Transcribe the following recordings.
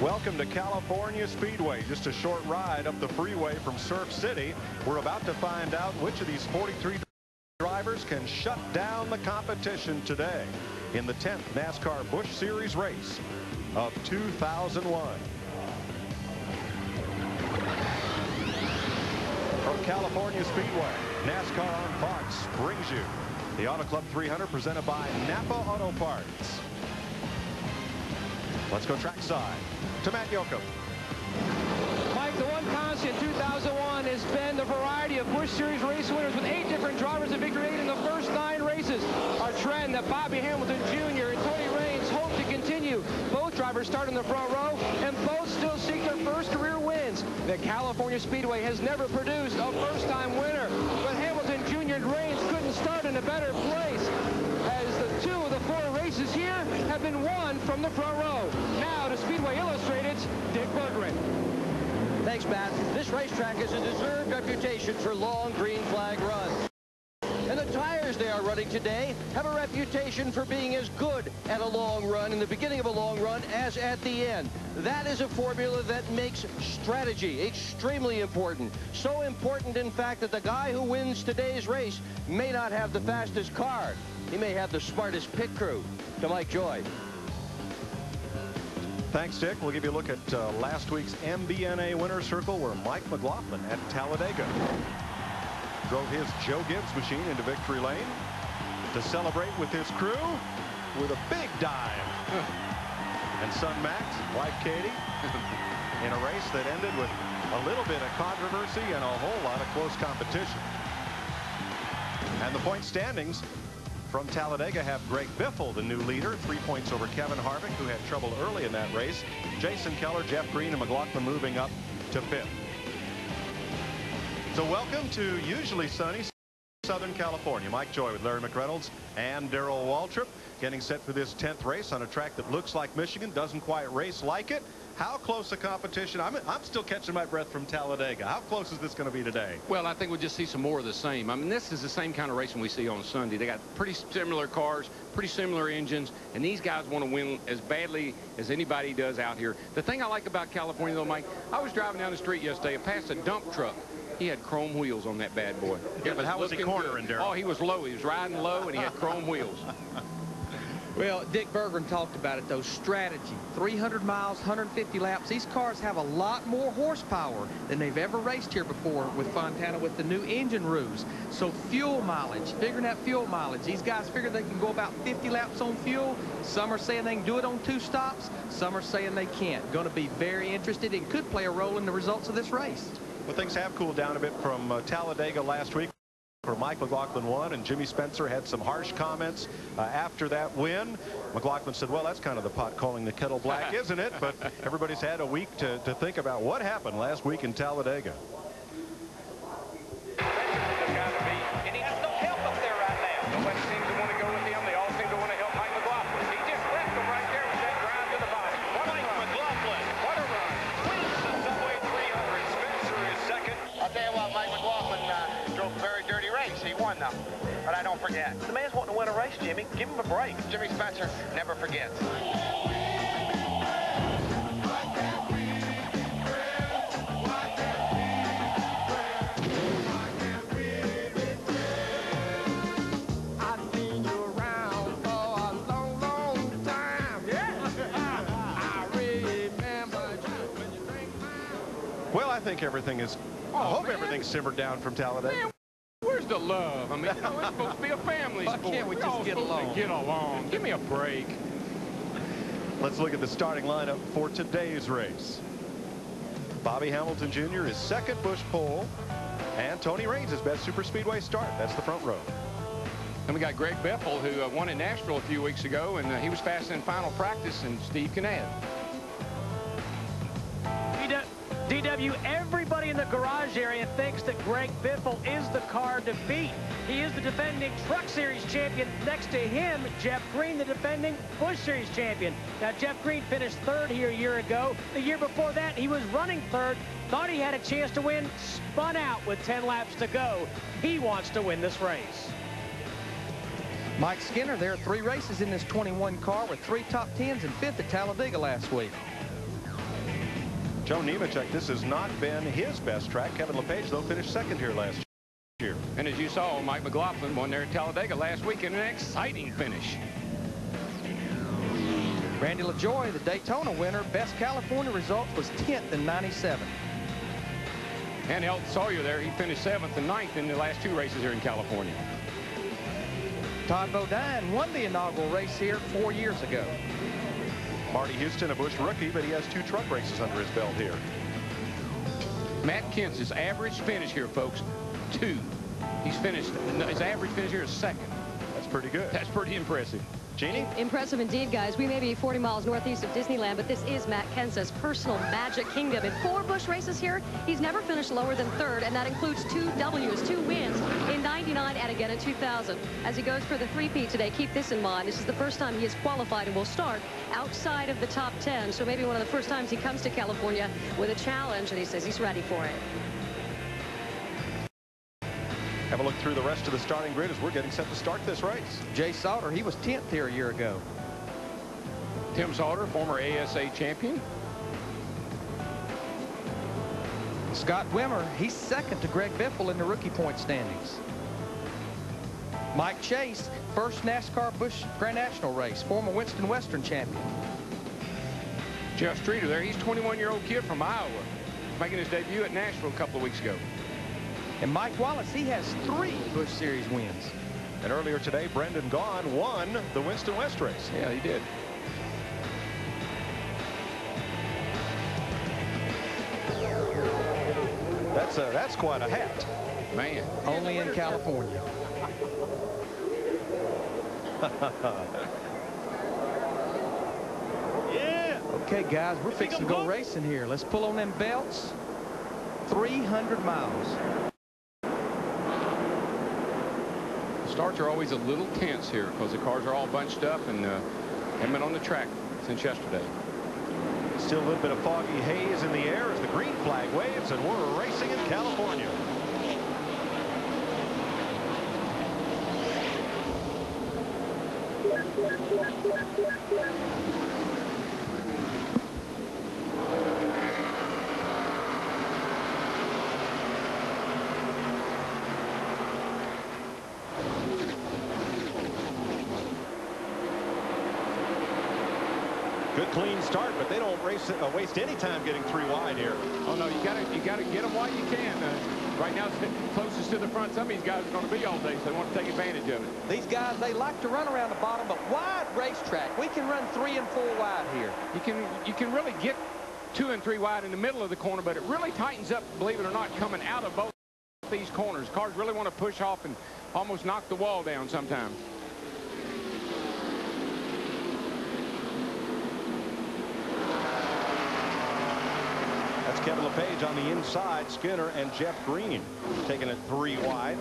Welcome to California Speedway, just a short ride up the freeway from Surf City. We're about to find out which of these 43 drivers can shut down the competition today in the 10th NASCAR Busch Series race of 2001. From California Speedway, NASCAR on Fox brings you the Auto Club 300 presented by Napa Auto Parts. Let's go trackside to Matt Yoakum. Mike, the one constant in 2001 has been the variety of Busch Series race winners with 8 different drivers in victory 8 in the first 9 races. A trend that Bobby Hamilton Jr. and Tony Raines hope to continue. Both drivers start in the front row and both still seek their first career wins. The California Speedway has never produced a first-time winner, but Hamilton Jr. and Raines couldn't start in a better place, as the 2 of the 4 races here have been won from the front row. Now to Speedway Illustrated's Dick Berggren. Thanks, Matt. This racetrack has a deserved reputation for long green flag runs. And the tires they are running today have a reputation for being as good at a long run in the beginning of a long run as at the end. That is a formula that makes strategy extremely important. So important, in fact, that the guy who wins today's race may not have the fastest car. He may have the smartest pit crew. To Mike Joy. Thanks, Dick. We'll give you a look at last week's MBNA winner's circle, where Mike McLaughlin at Talladega drove his Joe Gibbs machine into victory lane to celebrate with his crew with a big dive. And son Max, wife Katie, in a race that ended with a little bit of controversy and a whole lot of close competition. And the point standings from Talladega have Greg Biffle, the new leader, 3 points over Kevin Harvick, who had trouble early in that race. Jason Keller, Jeff Green, and McLaughlin moving up to 5th. So welcome to usually sunny Southern California. Mike Joy with Larry McReynolds and Darrell Waltrip getting set for this 10th race on a track that looks like Michigan, doesn't quite race like it. How close a competition? I'm still catching my breath from Talladega. How close is this going to be today? Well, I think we'll just see some more of the same. I mean, this is the same kind of racing we see on Sunday. They got pretty similar cars, pretty similar engines, and these guys want to win as badly as anybody does out here. The thing I like about California, though, Mike, I was driving down the street yesterday and passed a dump truck. He had chrome wheels on that bad boy. Yeah, but how was he cornering, Darrell? Oh, he was low. He was riding low, and he had chrome wheels. Well, Dick Berggren talked about it, though. Strategy. 300 miles, 150 laps. These cars have a lot more horsepower than they've ever raced here before with Fontana with the new engine rules. So fuel mileage, figuring out fuel mileage. These guys figure they can go about 50 laps on fuel. Some are saying they can do it on 2 stops. Some are saying they can't. Going to be very interested and could play a role in the results of this race. Well, things have cooled down a bit from Talladega last week, where Mike McLaughlin won, and Jimmy Spencer had some harsh comments after that win. McLaughlin said, well, that's kind of the pot calling the kettle black, isn't it? But everybody's had a week to think about what happened last week in Talladega. And he has no help up there right now. Nobody seems to want to go with him. They all seem to want to help Mike McLaughlin. He just left him right there with that drive to the body. Mike McLaughlin, what a run. Wins the Subway 300. Spencer is second. I'll tell you what, Mike McLaughlin drove a very dirty race. He won, though. But I don't forget. The man's wanting to win a race, Jimmy. Give him a break. Jimmy Spencer never forgets. Well, I think everything is, I hope everything's simmered down from Talladega. Man, where's the love? I mean, you know, it's supposed to be a family sport. Why can't we just get along? Get along. Give me a break. Let's look at the starting lineup for today's race. Bobby Hamilton Jr. is second Busch pole, and Tony Raines' his best super speedway start. That's the front row. And we got Greg Biffle, who won in Nashville a few weeks ago, and he was fast in final practice, and Steve can add. DW, everybody in the garage area thinks that Greg Biffle is the car to beat. He is the defending Truck Series champion. Next to him, Jeff Green, the defending Busch Series champion. Now, Jeff Green finished 3rd here a year ago. The year before that, he was running 3rd. Thought he had a chance to win, spun out with 10 laps to go. He wants to win this race. Mike Skinner, there are 3 races in this 21 car with 3 top 10s and 5th at Talladega last week. Joe Nemechek, this has not been his best track. Kevin LePage, though, finished second here last year. And as you saw, Mike McLaughlin won there at Talladega last week in an exciting finish. Randy LaJoie, the Daytona winner, best California results was 10th in '97. And Elton Sawyer there, he finished 7th and 9th in the last 2 races here in California. Todd Bodine won the inaugural race here 4 years ago. Marty Houston, a Busch rookie, but he has 2 truck races under his belt here. Matt Kenseth's average finish here, folks, 2. He's finished, his average finish here is 2nd. That's pretty good. That's pretty impressive. Jeannie? Impressive indeed, guys. We may be 40 miles northeast of Disneyland, but this is Matt Kenseth's personal magic kingdom. In 4 Busch races here, he's never finished lower than 3rd, and that includes 2 W's, 2 wins in '99 and again in 2000. As he goes for the three-peat today, keep this in mind. This is the first time he has qualified and will start outside of the top 10. So maybe one of the first times he comes to California with a challenge, and he says he's ready for it. Have a look through the rest of the starting grid as we're getting set to start this race. Jay Sauter, he was 10th here a year ago. Tim Sauter, former ASA champion. Scott Wimmer, he's 2nd to Greg Biffle in the rookie point standings. Mike Chase, first NASCAR Busch Grand National race, former Winston Western champion. Jeff Streeter there, he's a 21-year-old kid from Iowa, making his debut at Nashville a couple of weeks ago. And Mike Wallace, he has 3 Busch Series wins. And earlier today, Brendan Gaughan won the Winston West race. Yeah, he did. That's quite a hat. Man. Only in California. Yeah. Okay, guys, we're fixing to go racing here. Let's pull on them belts. 300 miles. Starts are always a little tense here because the cars are all bunched up and haven't been on the track since yesterday. Still a little bit of foggy haze in the air as the green flag waves, and we're racing in California. Good clean start, but they don't waste any time getting 3 wide here. Oh no, you gotta get them while you can. Right now, it's closest to the front. Some of these guys are going to be all day, so they want to take advantage of it. These guys, they like to run around the bottom, but wide racetrack. We can run 3 and 4 wide here. You can really get 2 and 3 wide in the middle of the corner, but it really tightens up, believe it or not, coming out of both these corners. Cars really want to push off and almost knock the wall down sometimes. That's Kevin LePage on the inside. Skinner and Jeff Green taking it 3 wide.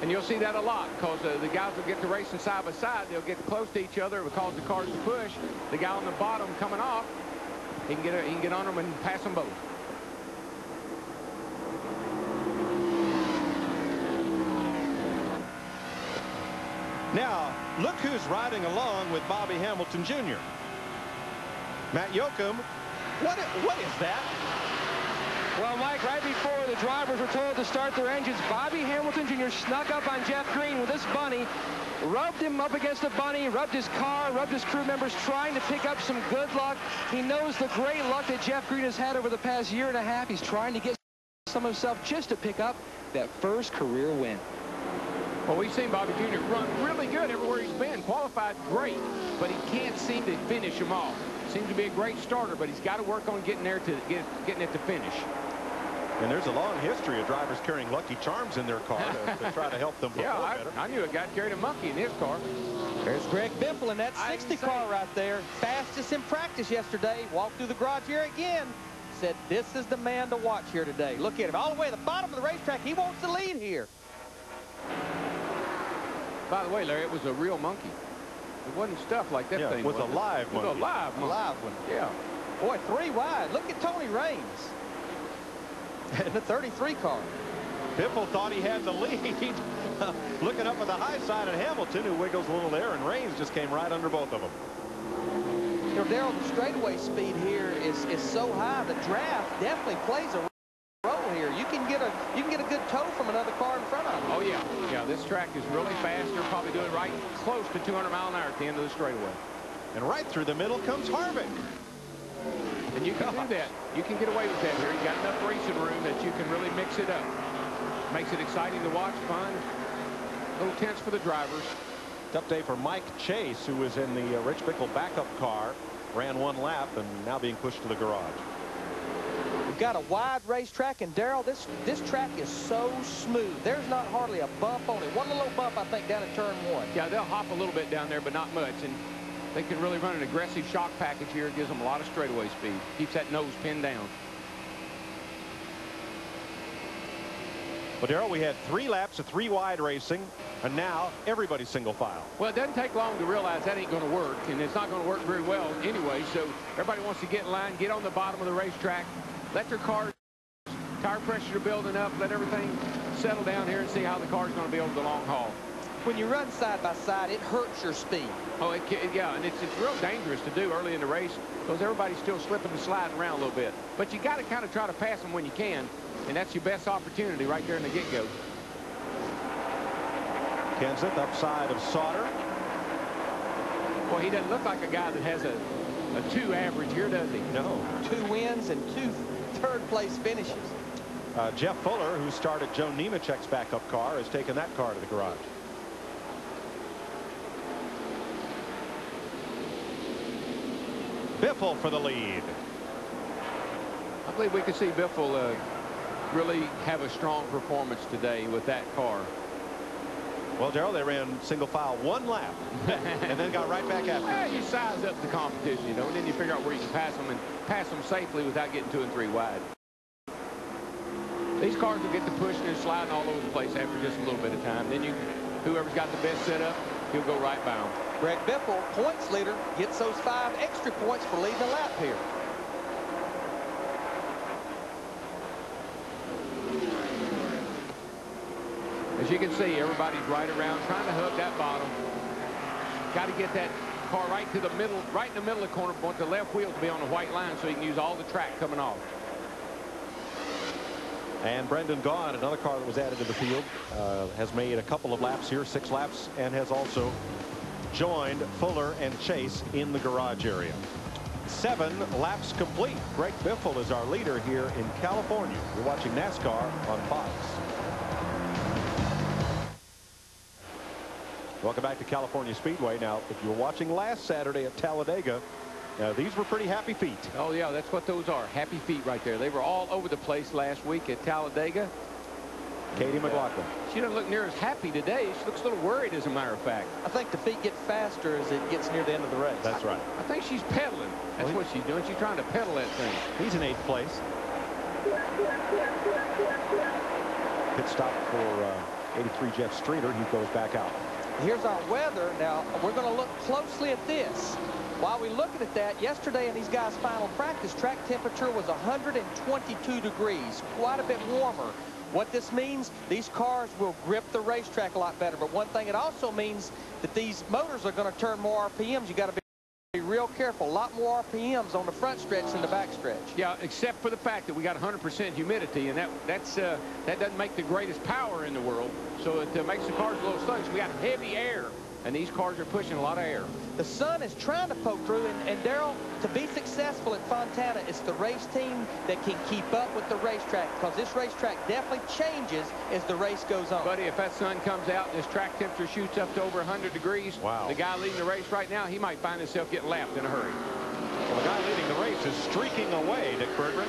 And you'll see that a lot because the guys will get to racing side by side. They'll get close to each other. It will cause the cars to push. The guy on the bottom coming off, he can get on them and pass them both. Now, look who's riding along with Bobby Hamilton Jr. Matt Yoakum. What is that? Well, Mike, right before the drivers were told to start their engines, Bobby Hamilton Jr. snuck up on Jeff Green with this bunny, rubbed him up against the bunny, rubbed his car, rubbed his crew members, trying to pick up some good luck. He knows the great luck that Jeff Green has had over the past year and a half. He's trying to get some of himself just to pick up that first career win. Well, we've seen Bobby Jr. run really good everywhere he's been. Qualified great, but he can't seem to finish them off. Seems to be a great starter, but he's got to work on getting there to getting it to finish. And there's a long history of drivers carrying Lucky Charms in their car to try to help them perform better. I knew a guy carried a monkey in his car. There's Greg Biffle in that 60 car right there. Fastest in practice yesterday. Walked through the garage here again. Said, this is the man to watch here today. Look at him all the way to the bottom of the racetrack. He wants the lead here. By the way, Larry, it was a real monkey. It wasn't stuff like that thing. It was a live one. It was a live monkey. Live one. Yeah. Boy, 3 wide. Look at Tony Raines in the 33 car. Biffle thought he had the lead. Looking up at the high side at Hamilton, who wiggles a little there, and Raines just came right under both of them. You know, Darrell, the straightaway speed here is so high. The draft definitely plays a role here. You can get a good tow from another car in front of you. Oh yeah, this track is really fast. They're probably doing right close to 200 mile an hour at the end of the straightaway. And right through the middle comes Harvick. And you can do that. You can get away with that here. You got enough racing room that you can really mix it up. Makes it exciting to watch, fun. A little tense for the drivers. Tough day for Mike Chase, who was in the Rich Bickle backup car, ran one lap, and now being pushed to the garage. We've got a wide racetrack, and Darrell, this track is so smooth. There's not hardly a bump on it. One little bump, I think, down at turn 1. Yeah, they'll hop a little bit down there, but not much. And they can really run an aggressive shock package here. It gives them a lot of straightaway speed. Keeps that nose pinned down. Well, Darrell, we had 3 laps of 3 wide racing, and now everybody's single file. Well, it doesn't take long to realize that ain't going to work, and it's not going to work very well anyway. So everybody wants to get in line, get on the bottom of the racetrack, let their cars, tire pressure building up, let everything settle down here and see how the car's going to be over the long haul. When you run side by side, it hurts your speed. Oh, yeah, and it's real dangerous to do early in the race because everybody's still slipping and sliding around a little bit. But you got to kind of try to pass them when you can, and that's your best opportunity right there in the get-go. Kenseth upside of Sauter. Well, he doesn't look like a guy that has a 2 average here, does he? No. 2 wins and 2 third-place finishes. Jeff Fuller, who started Joe Nemechek's backup car, has taken that car to the garage. Biffle for the lead. I believe we could see Biffle really have a strong performance today with that car. Well, Darrell, they ran single file 1 lap and then got right back after. Yeah, you size up the competition, you know, and then you figure out where you can pass them and pass them safely without getting 2 and 3 wide. These cars will get to pushing and sliding all over the place after just a little bit of time. Then whoever's got the best setup, he'll go right by them. Greg Biffle, points leader, gets those 5 extra points for leading the lap here. As you can see, everybody's right around trying to hug that bottom. Got to get that car right to the middle, right in the middle of the corner. Want the left wheel to be on the white line so he can use all the track coming off. And Brendan Gaughan, another car that was added to the field, has made a couple of laps here, 6 laps, and has also joined Fuller and Chase in the garage area. 7 laps complete. Greg Biffle is our leader here in California. You're watching NASCAR on Fox. Welcome back to California Speedway. Now, if you were watching last Saturday at Talladega, these were pretty happy feet. Oh, yeah, that's what those are. Happy feet right there. They were all over the place last week at Talladega. Katie McLaughlin. She doesn't look near as happy today. She looks a little worried, as a matter of fact. I think the feet get faster as it gets near the end of the race. That's right. I think she's pedaling. That's what she's doing. She's trying to pedal that thing. He's in 8th place. Pit stop for 83 Jeff Streeter. He goes back out. Here's our weather. Now, we're going to look closely at this. While we're looking at that, yesterday in these guys' final practice, track temperature was 122 degrees, quite a bit warmer. What this means, these cars will grip the racetrack a lot better. But one thing it also means that these motors are going to turn more RPMs. You got to be real careful. A lot more RPMs on the front stretch than the back stretch. Yeah, except for the fact that we got 100% humidity, and that doesn't make the greatest power in the world. So it makes the cars a little sluggish. We got heavy air, and these cars are pushing a lot of air. The sun is trying to poke through, and Darrell, to be successful at Fontana, it's the race team that can keep up with the racetrack, because this racetrack definitely changes as the race goes on. Buddy, if that sun comes out and this track temperature shoots up to over 100 degrees, wow, the guy leading the race right now, he might find himself getting lapped in a hurry. Well, the guy leading the race is streaking away, Dick Berggren.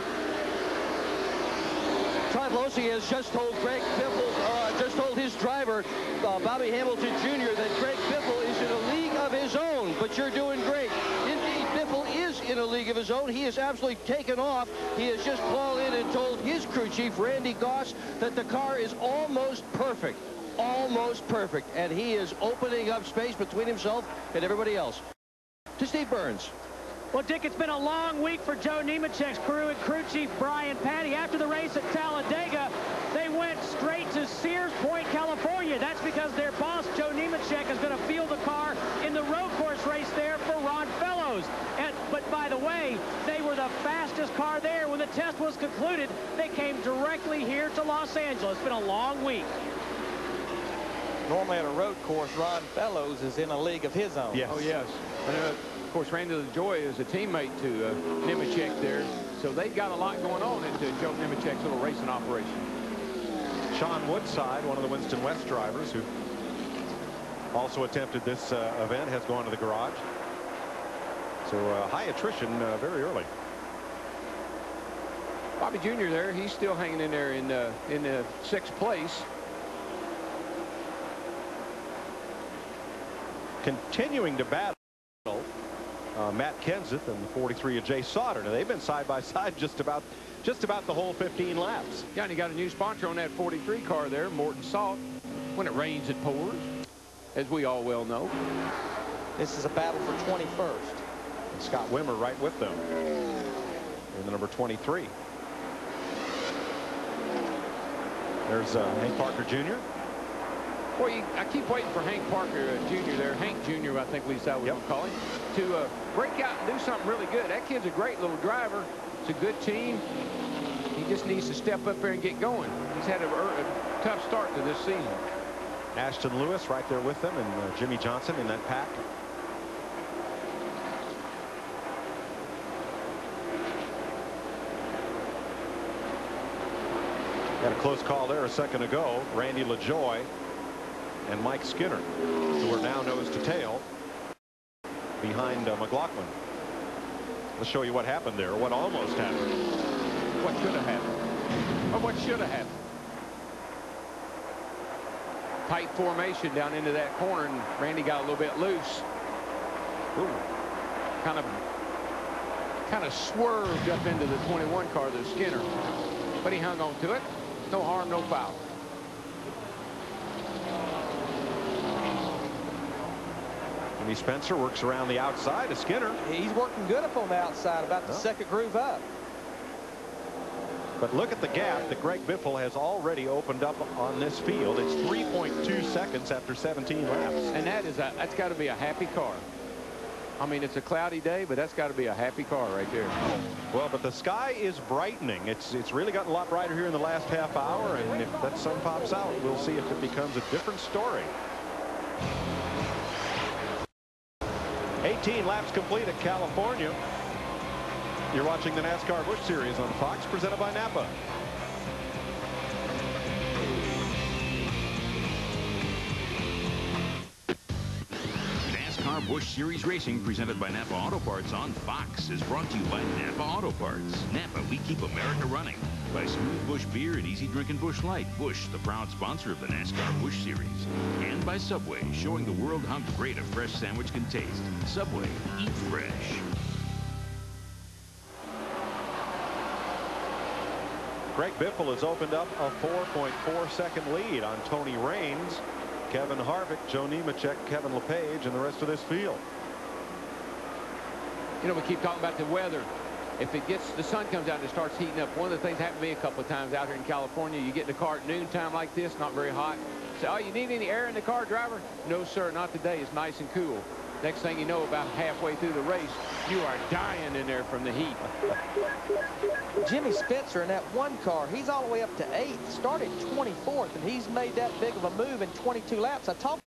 Triflosi has just told Greg Biffle, just told his driver, Bobby Hamilton Jr., that Greg Biffle is in a league of his own, but you're doing great. Indeed, Biffle is in a league of his own. He has absolutely taken off. He has just called in and told his crew chief, Randy Goss, that the car is almost perfect. Almost perfect. And he is opening up space between himself and everybody else. To Steve Burns. Well, Dick, it's been a long week for Joe Nemechek's crew and crew chief Brian Patty. After the race at Talladega, they went straight to Sears Point, California. That's because their boss, Joe Nemechek, is going to field the car in the road course race there for Ron Fellows. And test was concluded, they came directly here to Los Angeles. It's been a long week. Normally at a road course, Ron Fellows is in a league of his own. Yes. Oh, yes. And, of course, Randy LaJoy is a teammate to Nemechek there. So they've got a lot going on at Joe Nemechek's little racing operation. Sean Woodside, one of the Winston West drivers who also attempted this event, has gone to the garage. So high attrition very early. Bobby Jr. there, he's still hanging in there in the 6th place. Continuing to battle Matt Kenseth and the 43 of Jay Sauter. Now they've been side by side just about the whole 15 laps. Yeah, and you got a new sponsor on that 43 car there, Morton Salt. When it rains, it pours, as we all well know. This is a battle for 21st. And Scott Wimmer right with them in the number 23. There's Hank Parker Jr. Boy, I keep waiting for Hank Parker Jr. there. Hank Jr., I think we decided we would call him, to break out and do something really good. That kid's a great little driver. It's a good team. He just needs to step up there and get going. He's had a tough start to this season. Ashton Lewis right there with them, and Jimmy Johnson in that pack. Got a close call there a second ago. Randy LaJoy and Mike Skinner, who are now nose to tail behind McLaughlin. Let's show you what happened there, what almost happened. What should have happened. Or what should have happened. Tight formation down into that corner, and Randy got a little bit loose. Ooh. Kind of swerved up into the 21 car, the Skinner. But he hung on to it. No harm, no foul. Jimmy Spencer works around the outside of Skinner. He's working good up on the outside, about the second groove up. But look at the gap that Greg Biffle has already opened up on this field. It's 3.2 seconds after 17 laps. And that's got to be a happy car. I mean, it's a cloudy day, but that's got to be a happy car right there. Well, but the sky is brightening. It's really gotten a lot brighter here in the last half hour, and if that sun pops out, we'll see if it becomes a different story. 18 laps complete at California. You're watching the NASCAR Busch Series on Fox, presented by Napa. NASCAR Busch Series Racing, presented by Napa Auto Parts on Fox, is brought to you by Napa Auto Parts. Napa, we keep America running. By Smooth Busch Beer and Easy Drinking Busch Light. Busch, the proud sponsor of the NASCAR Busch Series. And by Subway, showing the world how great a fresh sandwich can taste. Subway, eat fresh. Greg Biffle has opened up a 4.4-second lead on Tony Raines, Kevin Harvick, Joe Nemechek, Kevin LePage, and the rest of this field. You know, we keep talking about the weather. If the sun comes out and it starts heating up, one of the things happened to me a couple of times out here in California, you get in the car at noontime like this, not very hot. Say, oh, you need any air in the car, driver? No, sir, not today. It's nice and cool. Next thing you know, about halfway through the race, you are dying in there from the heat. Jimmy Spencer in that one car, he's all the way up to 8th, started 24th, and he's made that big of a move in 22 laps. I talked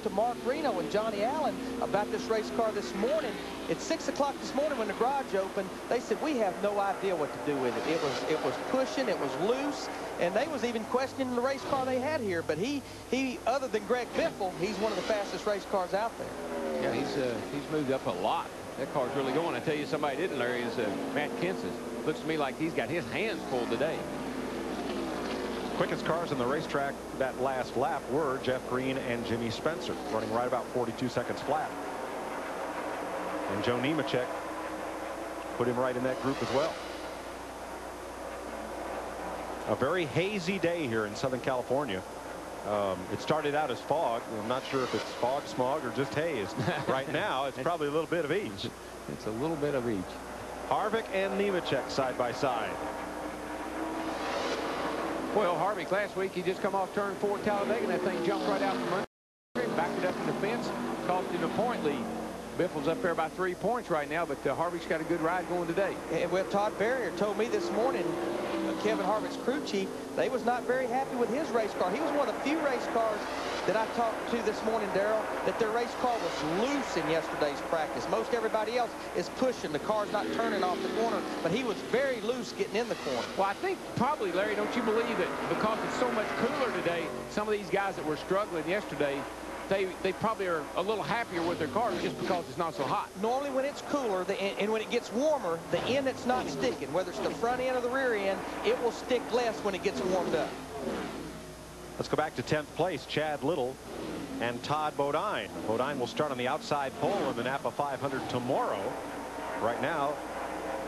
to Mark Reno and Johnny Allen about this race car this morning. At 6 o'clock this morning when the garage opened, they said, we have no idea what to do with it. It was pushing, it was loose, and they was even questioning the race car they had here. But he other than Greg Biffle, he's one of the fastest race cars out there. Yeah, he's moved up a lot. That car's really going. I tell you, somebody didn't, Larry, is Matt Kenseth. Looks to me like he's got his hands full today. Quickest cars in the racetrack that last lap were Jeff Green and Jimmy Spencer, running right about 42 seconds flat. And Joe Nemechek put him right in that group as well. A very hazy day here in Southern California. It started out as fog. I'm not sure if it's fog, smog, or just haze. Right now, it's probably a little bit of each. It's a little bit of each. Harvick and Nemechek side by side. Well, Harvick last week, he just come off turn 4 at Talladega, and that thing jumped right out from under him, backed it up in the fence, cost him a point lead. Biffle's up there by 3 points right now, but Harvick's got a good ride going today. And well, Todd Barrier told me this morning, Kevin Harvick's crew chief, they was not very happy with his race car. He was one of the few race cars that I talked to this morning, Darrell, that their race car was loose in yesterday's practice. Most everybody else is pushing. The car's not turning off the corner, but he was very loose getting in the corner. Well, I think probably, Larry, don't you believe that because it's so much cooler today, some of these guys that were struggling yesterday, they probably are a little happier with their cars just because it's not so hot. Normally when it's cooler and when it gets warmer, the end that's not sticking, whether it's the front end or the rear end, it will stick less when it gets warmed up. Let's go back to 10th place. Chad Little and Todd Bodine. Bodine will start on the outside pole in the Napa 500 tomorrow. Right now,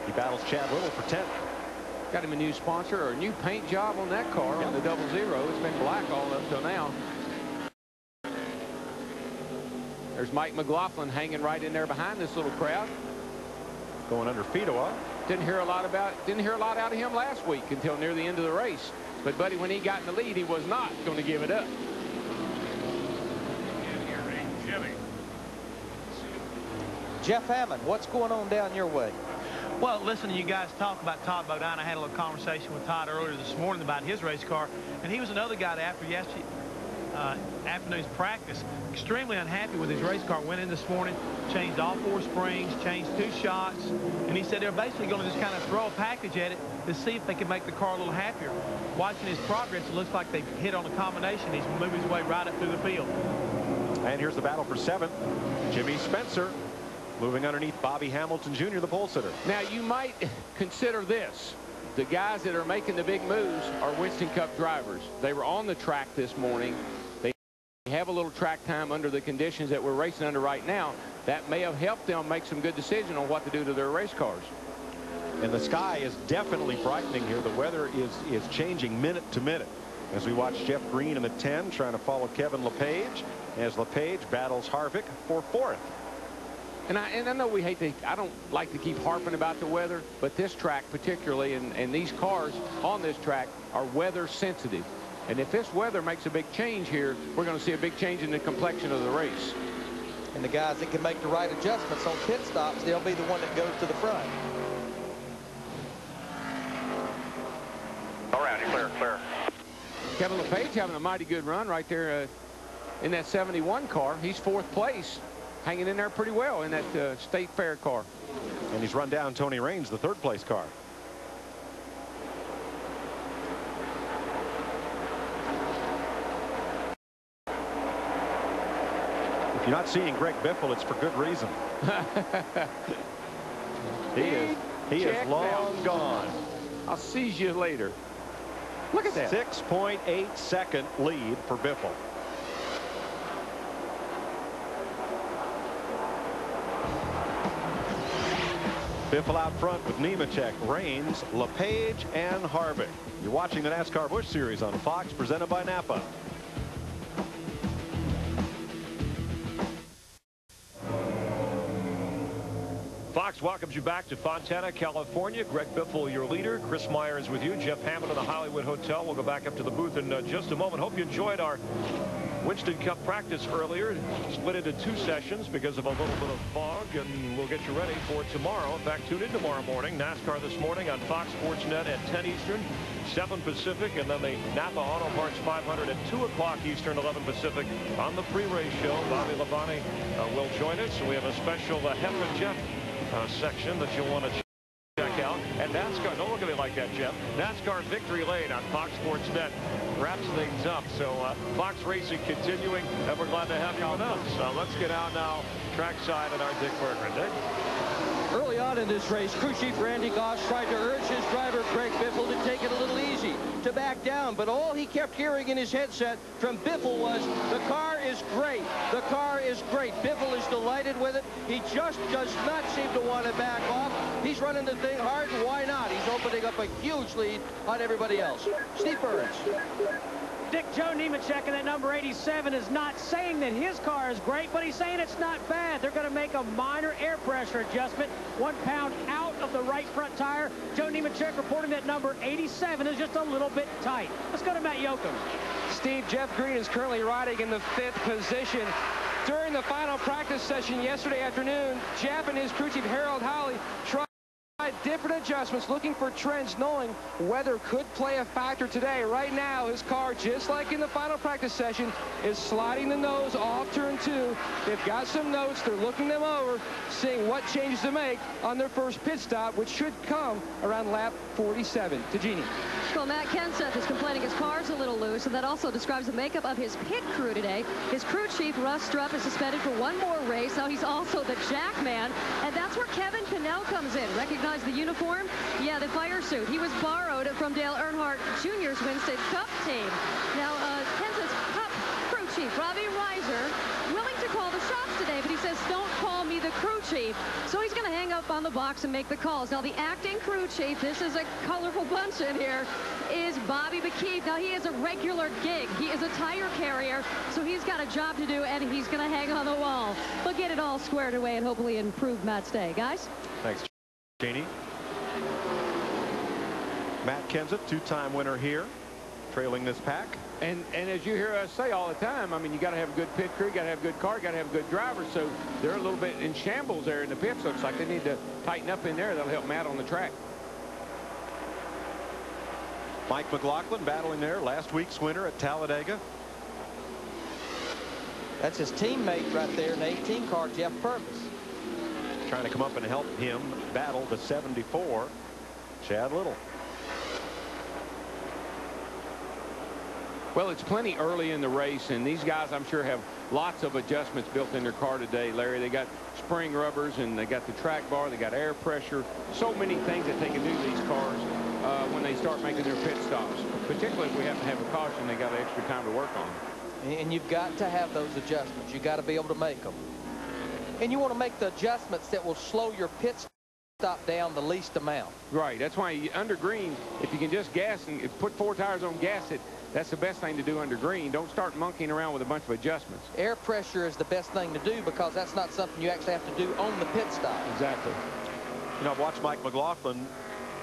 he battles Chad Little for 10th. Got him a new sponsor or a new paint job on that car on the 00. It's been black all up till now. There's Mike McLaughlin hanging right in there behind this little crowd. Going under Fidoa. Didn't hear a lot out of him last week until near the end of the race. But buddy, when he got in the lead, he was not going to give it up. Jeff Hammond, what's going on down your way? Well, listen to you guys talk about Todd Bodine. I had a little conversation with Todd earlier this morning about his race car, and he was another guy that after yesterday afternoon's practice, extremely unhappy with his race car. Went in this morning, changed all 4 springs, changed 2 shots, and he said they're basically going to just kind of throw a package at it to see if they can make the car a little happier. Watching his progress, it looks like they've hit on a combination. He's moving his way right up through the field. And here's the battle for 7th. Jimmy Spencer moving underneath Bobby Hamilton Jr., the pole sitter. Now, you might consider this. The guys that are making the big moves are Winston Cup drivers. They were on the track this morning. They have a little track time under the conditions that we're racing under right now. That may have helped them make some good decisions on what to do to their race cars. And the sky is definitely brightening here. The weather is changing minute to minute as we watch Jeff Green in the 10 trying to follow Kevin LePage as LePage battles Harvick for 4th. And I know we hate to, I don't like to keep harping about the weather, but this track particularly and these cars on this track are weather sensitive. And if this weather makes a big change here, we're going to see a big change in the complexion of the race. And the guys that can make the right adjustments on pit stops, they'll be the one that goes to the front. All right, clear, clear. Kevin LePage having a mighty good run right there in that 71 car. He's 4th place, hanging in there pretty well in that State Fair car. And he's run down Tony Raines, the 3rd place car. If you're not seeing Greg Biffle, it's for good reason. he is long gone. I'll see you later. Look at that. 6.8 second lead for Biffle. Biffle out front with Nemechek, Raines, LePage, and Harvick. You're watching the NASCAR Busch Series on Fox, presented by Napa. Fox welcomes you back to Fontana, California. Greg Biffle, your leader. Chris Meyer is with you. Jeff Hammond of the Hollywood Hotel. We'll go back up to the booth in just a moment. Hope you enjoyed our Winston Cup practice earlier. Split into 2 sessions because of a little bit of fog, and we'll get you ready for tomorrow. In fact, tune in tomorrow morning. NASCAR this morning on Fox Sports Net at 10 Eastern, 7 Pacific, and then the Napa Auto Parts 500 at 2 o'clock Eastern, 11 Pacific on the pre-race show. Bobby Labonte will join us, and we have a special Hep and Jeff section that you'll want to check out. And NASCAR, don't look at me like that, Jeff. NASCAR Victory Lane on Fox Sports Net wraps things up. So Fox Racing continuing, and we're glad to have you with us. So let's get out now trackside on our Dick Berggren. Dick? Early on in this race, crew chief Randy Goss tried to urge his driver Greg Biffle to take it a little easy, to back down, but all he kept hearing in his headset from Biffle was, the car is great, the car is great. Biffle is delighted with it. He just does not seem to want to back off. He's running the thing hard, and why not? He's opening up a huge lead on everybody else. Steve Burns. Dick, Joe Nemechek in that number 87 is not saying that his car is great, but he's saying it's not bad. They're going to make a minor air pressure adjustment, 1 pound out of the right front tire. Joe Nemechek reporting that number 87 is just a little bit tight. Let's go to Matt Yoakum. Steve, Jeff Green is currently riding in the 5th position. During the final practice session yesterday afternoon, Jeff and his crew chief Harold Howley tried different adjustments, looking for trends, knowing weather could play a factor today. Right now, his car, just like in the final practice session, is sliding the nose off turn 2. They've got some notes. They're looking them over, seeing what changes to make on their first pit stop, which should come around lap 47. To Jeannie. Well, Matt Kenseth is complaining his car's a little loose, and that also describes the makeup of his pit crew today. His crew chief, Russ Strupp, is suspended for one more race. Now he's also the jack man, and that's where Kevin Pinnell comes in. Recognize the uniform? Yeah, the fire suit. He was borrowed from Dale Earnhardt Jr.'s Winston Cup team. Now, Kenseth's Cup crew chief, Robbie Reiser, willing to call the shots today, but he says, don't call me the crew chief. So he's going to hang up on the box and make the calls. Now, the acting crew chief, this is a colorful bunch in here, is Bobby McKee. Now, he is a regular gig. He is a tire carrier, so he's got a job to do, and he's going to hang on the wall. We'll get it all squared away and hopefully improve Matt's day. Guys? Thanks, Jeannie. Matt Kenseth, two-time winner here, trailing this pack. And as you hear us say all the time, I mean, you got to have a good pit crew, got to have a good car, got to have a good driver. So they're a little bit in shambles there in the pits. Looks like they need to tighten up in there. That'll help Matt on the track. Mike McLaughlin battling there, last week's winner at Talladega. That's his teammate right there in the 18 car, Jeff Purvis. Trying to come up and help him battle the 74, Chad Little. Well, it's plenty early in the race, and these guys, I'm sure, have lots of adjustments built in their car today, Larry. They got spring rubbers, and they got the track bar, they got air pressure, so many things that they can do to these cars when they start making their pit stops. Particularly if we happen to have a caution, they got extra time to work on. And you've got to have those adjustments. You've got to be able to make them. And you want to make the adjustments that will slow your pit stop down the least amount. Right. That's why under green, if you can just gas and put 4 tires on, gas it, that's the best thing to do under green. Don't start monkeying around with a bunch of adjustments. Air pressure is the best thing to do because that's not something you actually have to do on the pit stop. Exactly. You know, I've watched Mike McLaughlin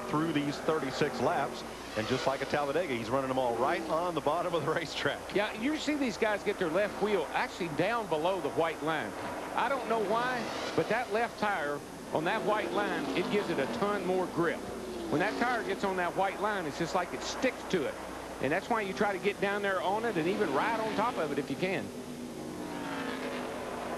through these 36 laps, and just like at Talladega, he's running them all right on the bottom of the racetrack. Yeah, you see these guys get their left wheel actually down below the white line. I don't know why, but that left tire on that white line, it gives it a ton more grip. When that tire gets on that white line, it's just like it sticks to it. And that's why you try to get down there on it and even ride on top of it if you can.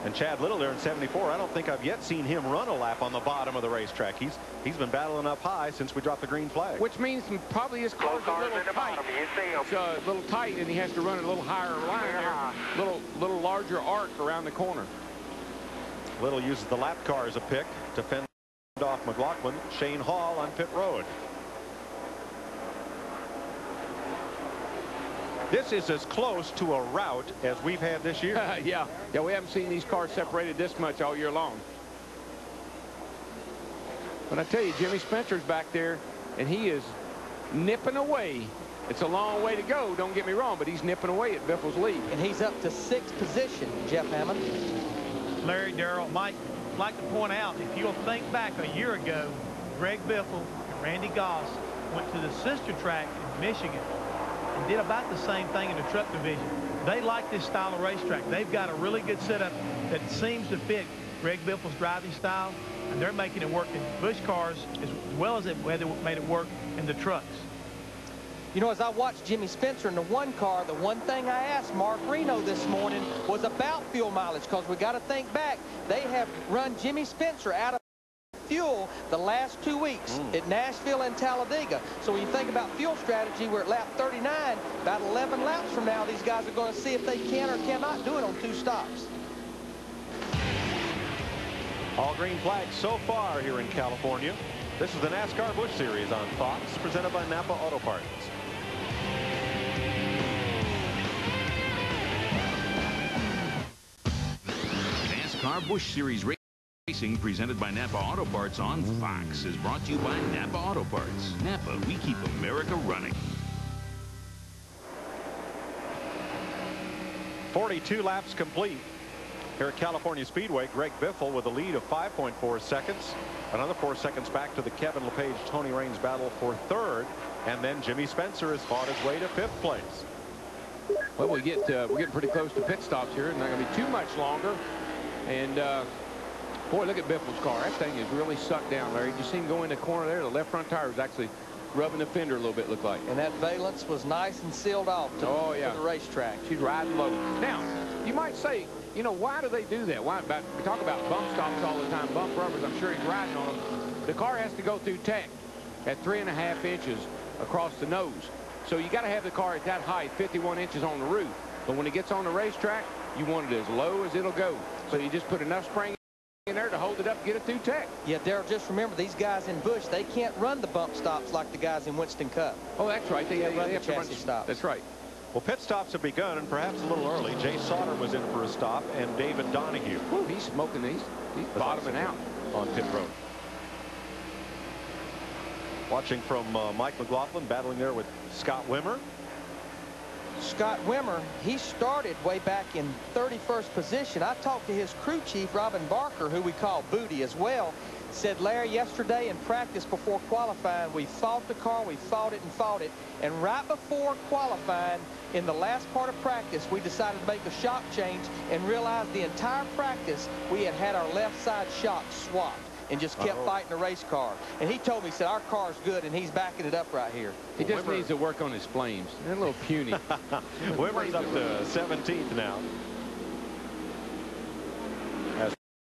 And Chad Little there in 74, I don't think I've yet seen him run a lap on the bottom of the racetrack. He's been battling up high since we dropped the green flag. Which means probably his car's a little tight. It's a little tight, and he has to run a little higher line there. Little larger arc around the corner. Little uses the lap car as a pick to fend off McLaughlin. Shane Hall on pit road. This is as close to a rout as we've had this year. Yeah, we haven't seen these cars separated this much all year long. But I tell you, Jimmy Spencer's back there, and he is nipping away. It's a long way to go, don't get me wrong, but he's nipping away at Biffle's lead. And he's up to 6th position, Jeff Hammond. Larry, Darrell, Mike, I'd like to point out, if you'll think back a year ago, Greg Biffle and Randy Goss went to the sister track in Michigan and did about the same thing in the truck division. They like this style of racetrack. They've got a really good setup that seems to fit Greg Biffle's driving style, and they're making it work in Busch cars as well as they made it work in the trucks. You know, as I watched Jimmy Spencer in the one car, the one thing I asked Mark Reno this morning was about fuel mileage, because we got to think back. They have run Jimmy Spencer out of fuel the last 2 weeks at Nashville and Talladega. So when you think about fuel strategy, we're at lap 39. About 11 laps from now, these guys are going to see if they can or cannot do it on 2 stops. All green flags so far here in California. This is the NASCAR Busch Series on Fox, presented by Napa Auto Parts. NASCAR Busch Series Racing, presented by Napa Auto Parts on Fox, is brought to you by Napa Auto Parts. Napa, we keep America running. 42 laps complete here at California Speedway. Greg Biffle with a lead of 5.4 seconds. Another 4 seconds back to the Kevin LePage, Tony Raines battle for 3rd. And then Jimmy Spencer has fought his way to 5th place. Well, we're getting pretty close to pit stops here. It's not going to be too much longer. And boy, look at Biffle's car. That thing is really sucked down, Larry. Did you see him go in the corner there? The left front tire was actually rubbing the fender a little bit, looked like. And that valence was nice and sealed off to, to the racetrack. She's riding low. Now, you might say, you know, why do they do that? We talk about bump stops all the time, bump rubbers. I'm sure he's riding on them. The car has to go through tech at 3.5 inches across the nose. So you got to have the car at that height, 51 inches on the roof. But when it gets on the racetrack, you want it as low as it'll go. So you just put enough spring in there to hold it up, get it through tech. Yeah, Darrell, just remember, these guys in Busch, they can't run the bump stops like the guys in Winston Cup. Oh, that's right. They run have the to run chassis stops. That's right. Well, pit stops have begun, and perhaps a little early. Jay Sauter was in for a stop, and David Donahue. Whew, he's smoking these. He's bottoming out on pit road. Watching from Mike McLaughlin, battling there with Scott Wimmer. Scott Wimmer, he started way back in 31st position. I talked to his crew chief, Robin Barker, who we call Booty as well. Said, Larry, yesterday in practice before qualifying, we fought the car, we fought it and fought it. And right before qualifying, in the last part of practice, we decided to make a shock change and realized the entire practice we had our left side shock swapped and just kept fighting the race car. And he told me, he said, our car's good, and he's backing it up right here. He just needs to work on his flames. They're a little puny. Wimmer's up to 17th now. As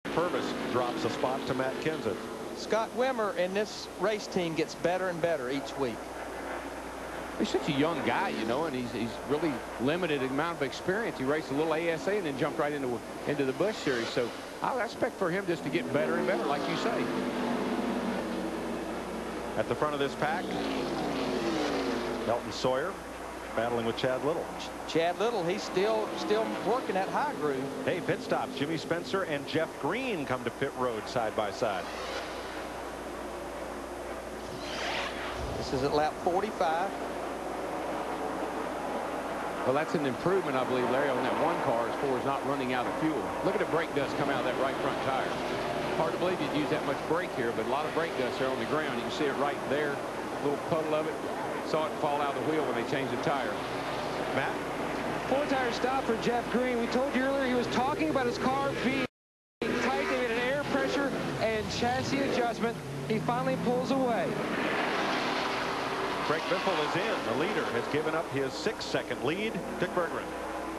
Purvis drops a spot to Matt Kenseth. Scott Wimmer and this race team gets better and better each week. He's such a young guy, you know, and he's really limited amount of experience. He raced a little ASA and then jumped right into the Busch series. So I expect for him just to get better and better, like you say. At the front of this pack, Elton Sawyer battling with Chad Little. Chad Little, he's still working that high groove. Hey, pit stops. Jimmy Spencer and Jeff Green come to pit road side by side. This is at lap 45. Well, that's an improvement, I believe, Larry, on that one car as far as not running out of fuel. Look at the brake dust come out of that right front tire. Hard to believe you'd use that much brake here, but a lot of brake dust there on the ground. You can see it right there, a little puddle of it. Saw it fall out of the wheel when they changed the tire. Matt? 4-tire stop for Jeff Green. We told you earlier he was talking about his car being tight. They made an air pressure and chassis adjustment. He finally pulls away. Greg Biffle is in. The leader has given up his 6-second lead. Dick Berggren.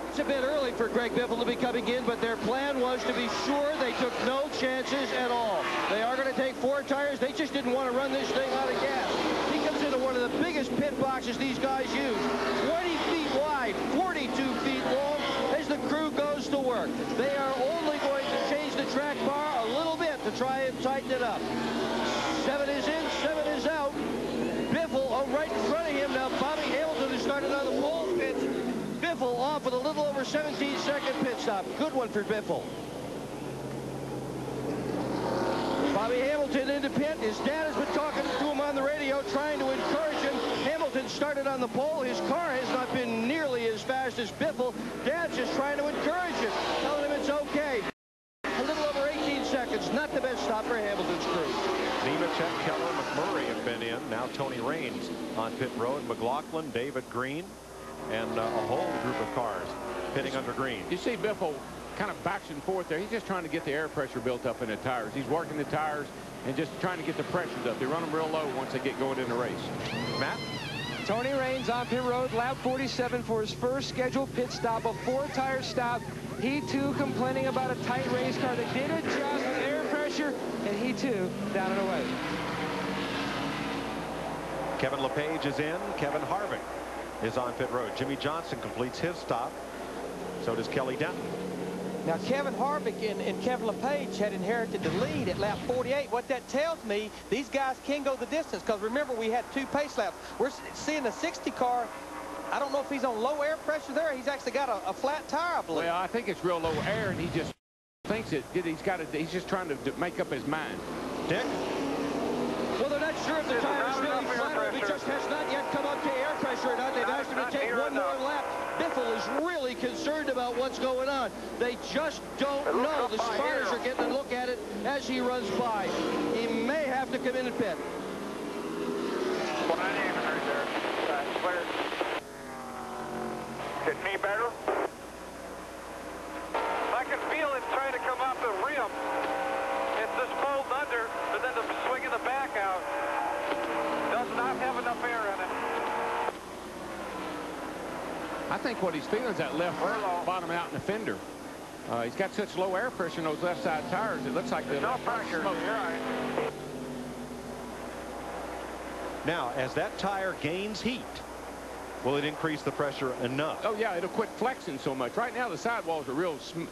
It's a bit early for Greg Biffle to be coming in, but their plan was to be sure they took no chances at all. They are going to take 4 tires. They just didn't want to run this thing out of gas. He comes into one of the biggest pit boxes these guys use. 20 feet wide, 42 feet long, as the crew goes to work. They are only going to change the track bar a little bit to try and tighten it up. 7 is in, 7 is out. Biffle right in front of him now. Bobby Hamilton has started on the pole pit. Biffle off with a little over 17-second pit stop. Good one for Biffle. Bobby Hamilton into pit. His dad has been talking to him on the radio, trying to encourage him. Hamilton started on the pole. His car has not been nearly as fast as Biffle. Dad's just trying to encourage him, telling him it's okay. A little over 18 seconds. Not the best stop for Hamilton's crew. Nemechek, Keller, McMurray have been in. Now Tony Raines on pit road. McLaughlin, David Green, and a whole group of cars pitting under Green. You see Biffle kind of backs and forth there. He's just trying to get the air pressure built up in the tires. He's working the tires and just trying to get the pressures up. They run them real low once they get going in the race. Matt? Tony Raines on pit road, lap 47 for his first scheduled pit stop, a 4-tire stop. He, too, complaining about a tight race car that did adjust with air pressure, and he, too, down and away. Kevin LePage is in. Kevin Harvick is on pit road. Jimmy Johnson completes his stop. So does Kelly Denton. Now, Kevin Harvick and Kevin LePage had inherited the lead at lap 48. What that tells me, these guys can go the distance, because remember, we had 2 pace laps. We're seeing the 60 car. I don't know if he's on low air pressure there. He's actually got a flat tire, I believe. Well, I think it's real low air, and he just thinks it. He's just trying to make up his mind. Dick? Well, they're not sure if the tire's really flat or if it just has not yet come up to air pressure or not. They've asked him to take one more lap. Biffle is really concerned about what's going on. They just don't know. The spotters are getting a look at it as he runs by. He may have to come in and pit. Getting any better? I can feel it trying to come off the rim. It's just pulled under, but then the swinging the back out. Does not have enough air in it. I think what he's feeling is that left bottom out in the fender. He's got such low air pressure in those left side tires. It looks like the no pressure. smoke. Right. Now, as that tire gains heat, will it increase the pressure enough? Oh, yeah, it'll quit flexing so much. Right now, the sidewalls are real smushy.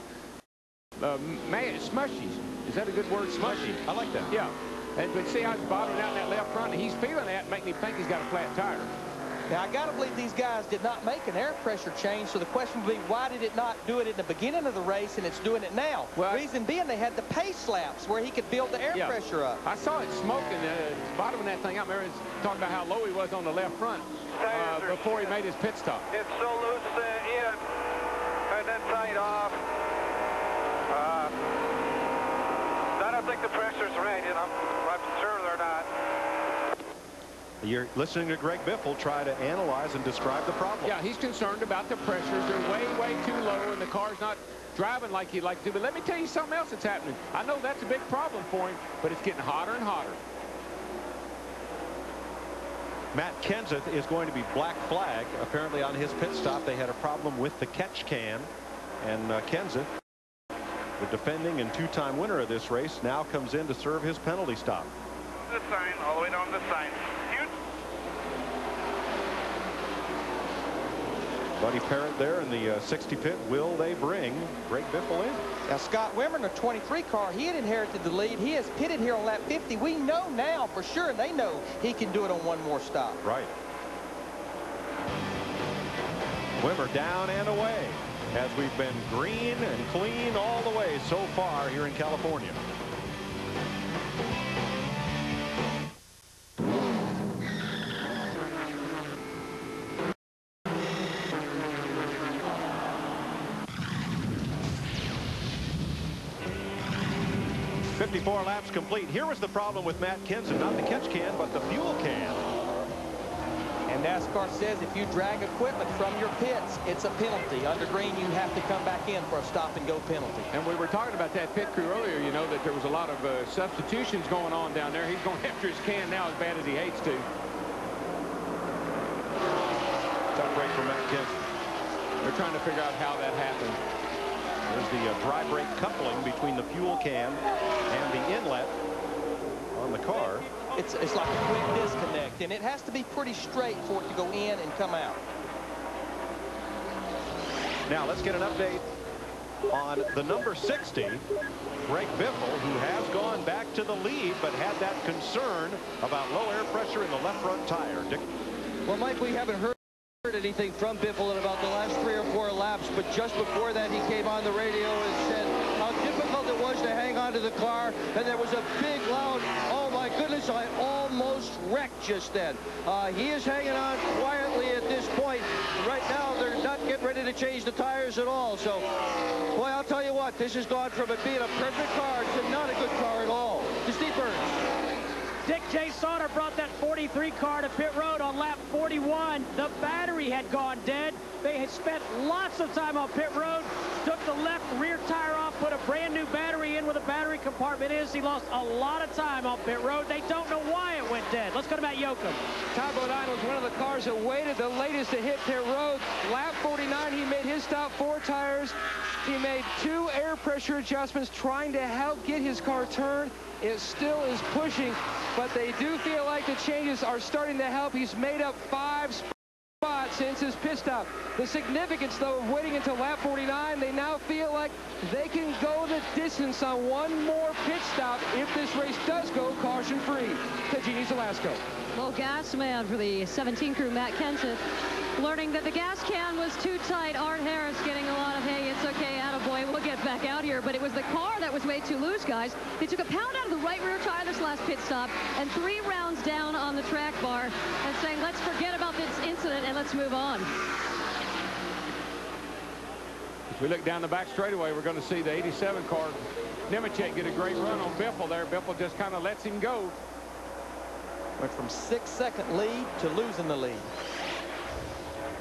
Is that a good word? Smushy. I like that. Yeah. But see how it's bottoming out in that left front? And he's feeling that, making him think he's got a flat tire. Now, I got to believe these guys did not make an air pressure change, so the question would be, why did it not do it in the beginning of the race and it's doing it now? Well, reason being, they had the pace laps where he could build the air pressure up. I saw it smoking, bottoming that thing out. I remember talking about how low he was on the left front before he made his pit stop. It's so loose in and then tight off. I don't think the pressure's right, you know. I'm sure they're not. You're listening to Greg Biffle try to analyze and describe the problem. Yeah, he's concerned about the pressures. They're way, way too low, and the car's not driving like he'd like to. But let me tell you something else that's happening. I know that's a big problem for him, but it's getting hotter and hotter. Matt Kenseth is going to be black flag. Apparently on his pit stop, they had a problem with the catch can. And Kenseth, the defending and two-time winner of this race, now comes in to serve his penalty stop. The sign, all the way down the sign. Buddy Parrott there in the 60 pit. Will they bring Greg Biffle in? Now, Scott Wimmer in the 23 car, he had inherited the lead. He has pitted here on lap 50. We know now for sure, and they know he can do it on one more stop. Right. Wimmer down and away as we've been green and clean all the way so far here in California. .54 laps complete. Here was the problem with Matt Kenseth, not the catch can, but the fuel can. And NASCAR says if you drag equipment from your pits, it's a penalty. Under green, you have to come back in for a stop-and-go penalty. And we were talking about that pit crew earlier, you know, that there was a lot of substitutions going on down there. He's going after his can now as bad as he hates to. Tough break for Matt Kenseth. They're trying to figure out how that happened. There's the dry brake coupling between the fuel can and the inlet on the car. It's like a quick disconnect, and it has to be pretty straight for it to go in and come out. Now let's get an update on the number 60, Greg Biffle, who has gone back to the lead but had that concern about low air pressure in the left front tire. Dick? Well, Mike, we haven't heard anything from Biffle in about the last 3 or 4 laps, but just before that he came on the radio and said how difficult it was to hang on to the car, and there was a big loud, oh my goodness, I almost wrecked just then. He is hanging on quietly at this point. Right now they're not getting ready to change the tires at all, so boy, I'll tell you what, this has gone from it being a perfect car to not a good car at all. To Steve Burns. Dick J. Sauter brought that 43 car to pit road on lap 41. The battery had gone dead. They had spent lots of time on pit road, took the left rear tire off, put a brand new battery in where the battery compartment is. He lost a lot of time on pit road. They don't know why it went dead. Let's go to Matt Yoakum. Todd Bodine was one of the cars that waited the latest to hit pit road. Lap 49, he made his stop 4 tires. He made 2 air pressure adjustments trying to help get his car turned. It still is pushing, but they do feel like the changes are starting to help. He's made up 5 spots since his pit stop. The significance, though, of waiting until lap 49, they now feel like they can go the distance on one more pit stop if this race does go caution-free. To Jeannie Zelasco. Well, gas man for the 17 crew, Matt Kenseth, learning that the gas can was too tight. Art Harris getting a lot of, hey, it's okay, attaboy, we'll get back out here. But it was the car that was way too loose, guys. They took a pound out of the right rear tire this last pit stop and 3 rounds down on the track bar and saying, let's forget about this incident and let's move on. If we look down the back straightaway, we're going to see the 87 car, Nemechek, get a great run on Biffle there. Biffle just kind of lets him go. Went from 6-second lead to losing the lead.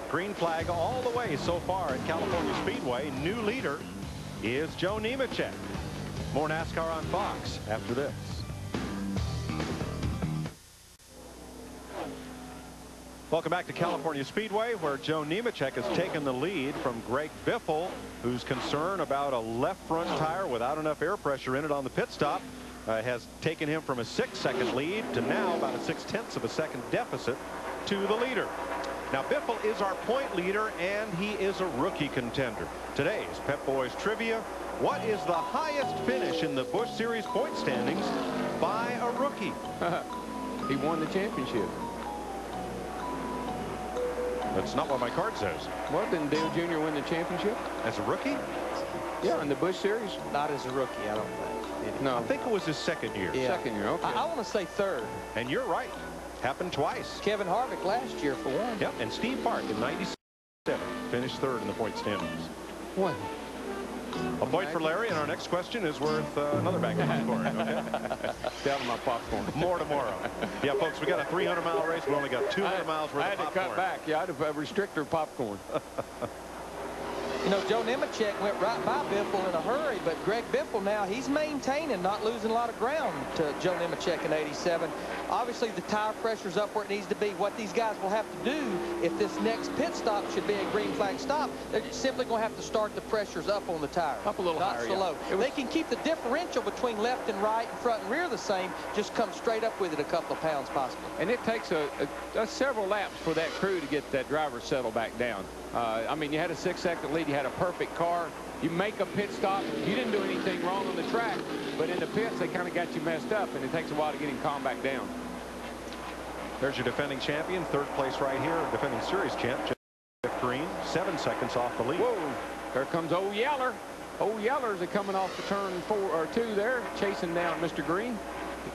Green flag all the way so far at California Speedway. New leader is Joe Nemechek. More NASCAR on Fox after this. Welcome back to California Speedway, where Joe Nemechek has taken the lead from Greg Biffle, who's concerned about a left front tire without enough air pressure in it on the pit stop. Has taken him from a 6-second lead to now about a 0.6 of a second deficit to the leader. Now, Biffle is our point leader, and he is a rookie contender. Today's Pep Boys Trivia: what is the highest finish in the Busch Series point standings by a rookie? He won the championship. That's not what my card says. Well, didn't Dale Jr. win the championship? As a rookie? Yeah, in the Busch Series. Not as a rookie, I don't think. No. I think it was his second year. Yeah. Second year, okay. I want to say third. And you're right. Happened twice. Kevin Harvick last year for one. Yep, and Steve Park in '97 finished third in the point standings. What? A point for Larry, and our next question is worth another bag of popcorn. Okay? Down to my popcorn. More tomorrow. Yeah, folks, we got a 300-mile race. We only got 200 miles worth of popcorn. I had to cut back. Yeah, I had a restrictor popcorn. You know, Joe Nemechek went right by Biffle in a hurry, but Greg Biffle now, he's maintaining, not losing a lot of ground to Joe Nemechek in '87. Obviously, the tire pressure's up where it needs to be. What these guys will have to do if this next pit stop should be a green flag stop, they're simply going to have to start the pressures up on the tire. Up a little higher, not so low. They can keep the differential between left and right and front and rear the same, just come straight up with it a couple of pounds possibly. And it takes several laps for that crew to get that driver settled back down. I mean, you had a 6-second lead. You had a perfect car. You make a pit stop. You didn't do anything wrong on the track, but in the pits, they kind of got you messed up, and it takes a while to get him calmed back down. There's your defending champion, third place right here, defending series champ, Jeff Green, 7 seconds off the lead. Whoa, there comes Old Yeller. Old Yellers are coming off the turn 2 there, chasing down Mr. Green.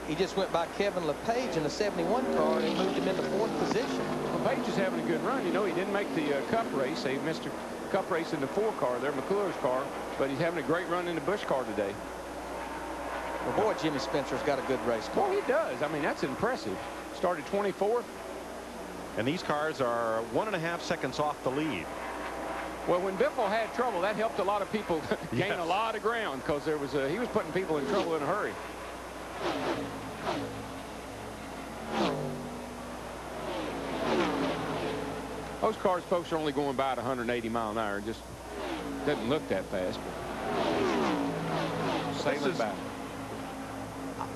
He just went by Kevin LePage in the 71 car and moved him into 4th position. LePage is having a good run. You know, he didn't make the Cup race. He missed a Cup race in the 4 car there, McClure's car, but he's having a great run in the Busch car today. Well, boy, Jimmy Spencer's got a good race car. Well, he does. I mean, that's impressive. Started 24th. And these cars are 1.5 seconds off the lead. Well, when Biffle had trouble, that helped a lot of people gain a lot of ground, because there was he was putting people in trouble in a hurry. Those cars, folks, are only going about 180 miles an hour. Just doesn't look that fast. Sailing back.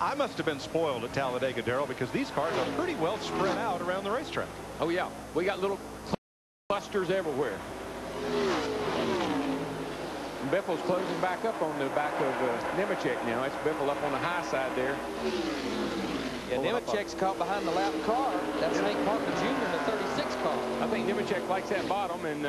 I must have been spoiled at Talladega, Darrell, because these cars are pretty well spread out around the racetrack. Oh, yeah. We got little clusters everywhere. And Biffle's closing back up on the back of Nemechek now. It's Biffle up on the high side there. Yeah, Nemechek's caught behind the lap car. That's Hank Parker Jr. in the 36 car. I think Nemechek likes that bottom, and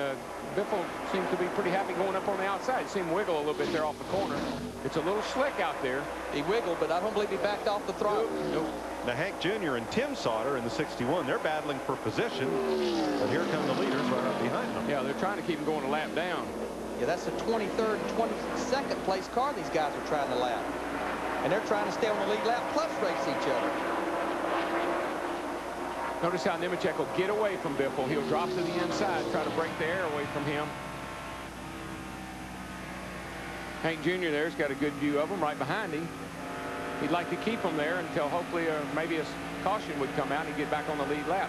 Biffle seems to be pretty happy going up on the outside. See him wiggle a little bit there off the corner. It's a little slick out there. He wiggled, but I don't believe he backed off the throttle. Nope. Now, Hank Jr. and Tim Sauter in the 61, they're battling for position, but here come the leaders right up behind them. Yeah, they're trying to keep him going a lap down. Yeah, that's the 23rd and 22nd place car these guys are trying to lap. And they're trying to stay on the lead lap plus race each other. Notice how Nemechek will get away from Biffle. He'll drop to the inside, try to break the air away from him. Hank Jr. there's got a good view of him right behind him. He'd like to keep him there until hopefully maybe a caution would come out and he'd get back on the lead lap.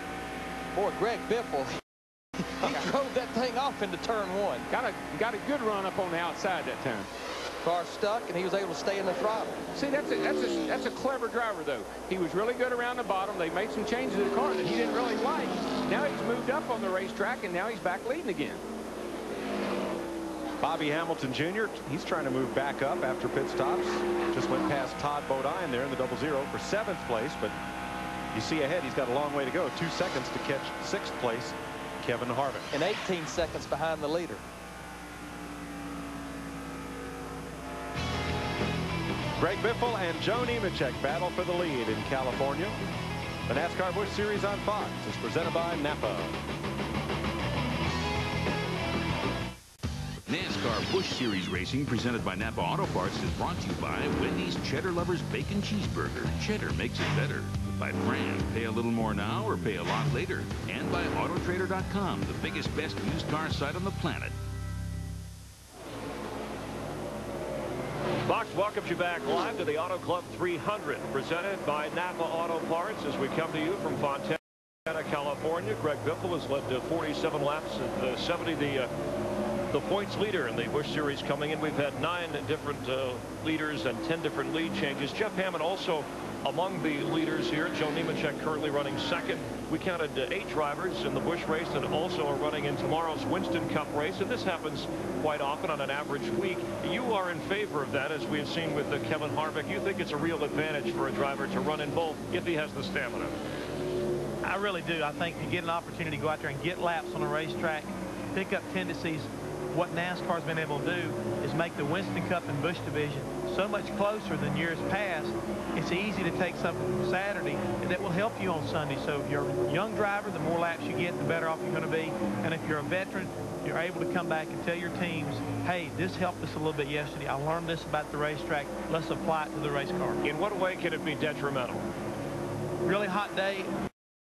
Boy, Greg Biffle, he drove that thing off into turn 1. Got a good run up on the outside that time. Car stuck, and he was able to stay in the throttle. See, that's a clever driver, though. He was really good around the bottom. They made some changes to the car that he didn't really like. Now he's moved up on the racetrack, and now he's back leading again. Bobby Hamilton Jr., he's trying to move back up after pit stops. Just went past Todd Bodine there in the 00 for 7th place, but you see ahead, he's got a long way to go. 2 seconds to catch 6th place, Kevin Harvick. And 18 seconds behind the leader. Greg Biffle and Joe Nemechek battle for the lead in California. The NASCAR Busch Series on Fox is presented by Napa. NASCAR NASCAR Busch Series racing presented by Napa Auto Parts is brought to you by Wendy's Cheddar Lovers Bacon Cheeseburger. Cheddar makes it better. By Fran, pay a little more now or pay a lot later. And by Autotrader.com, the biggest, best used car site on the planet. Fox welcomes you back live to the Auto Club 300, presented by Napa Auto Parts as we come to you from Fontana, California. Greg Biffle has led 47 laps at 70, the points leader in the Busch Series coming in. We've had 9 different leaders and 10 different lead changes. Jeff Hammond also among the leaders here. Joe Nemechek currently running second. We counted 8 drivers in the Busch race that also are running in tomorrow's Winston Cup race, and this happens quite often on an average week. You are in favor of that, as we have seen with Kevin Harvick. You think it's a real advantage for a driver to run in both if he has the stamina? I really do. I think you get an opportunity to go out there and get laps on a racetrack, pick up tendencies. What NASCAR's been able to do is make the Winston Cup and Busch division so much closer than years past. It's easy to take something from Saturday that will help you on Sunday. So if you're a young driver, the more laps you get, the better off you're going to be. And if you're a veteran, you're able to come back and tell your teams, hey, this helped us a little bit yesterday. I learned this about the racetrack. Let's apply it to the race car. In what way can it be detrimental? Really hot day.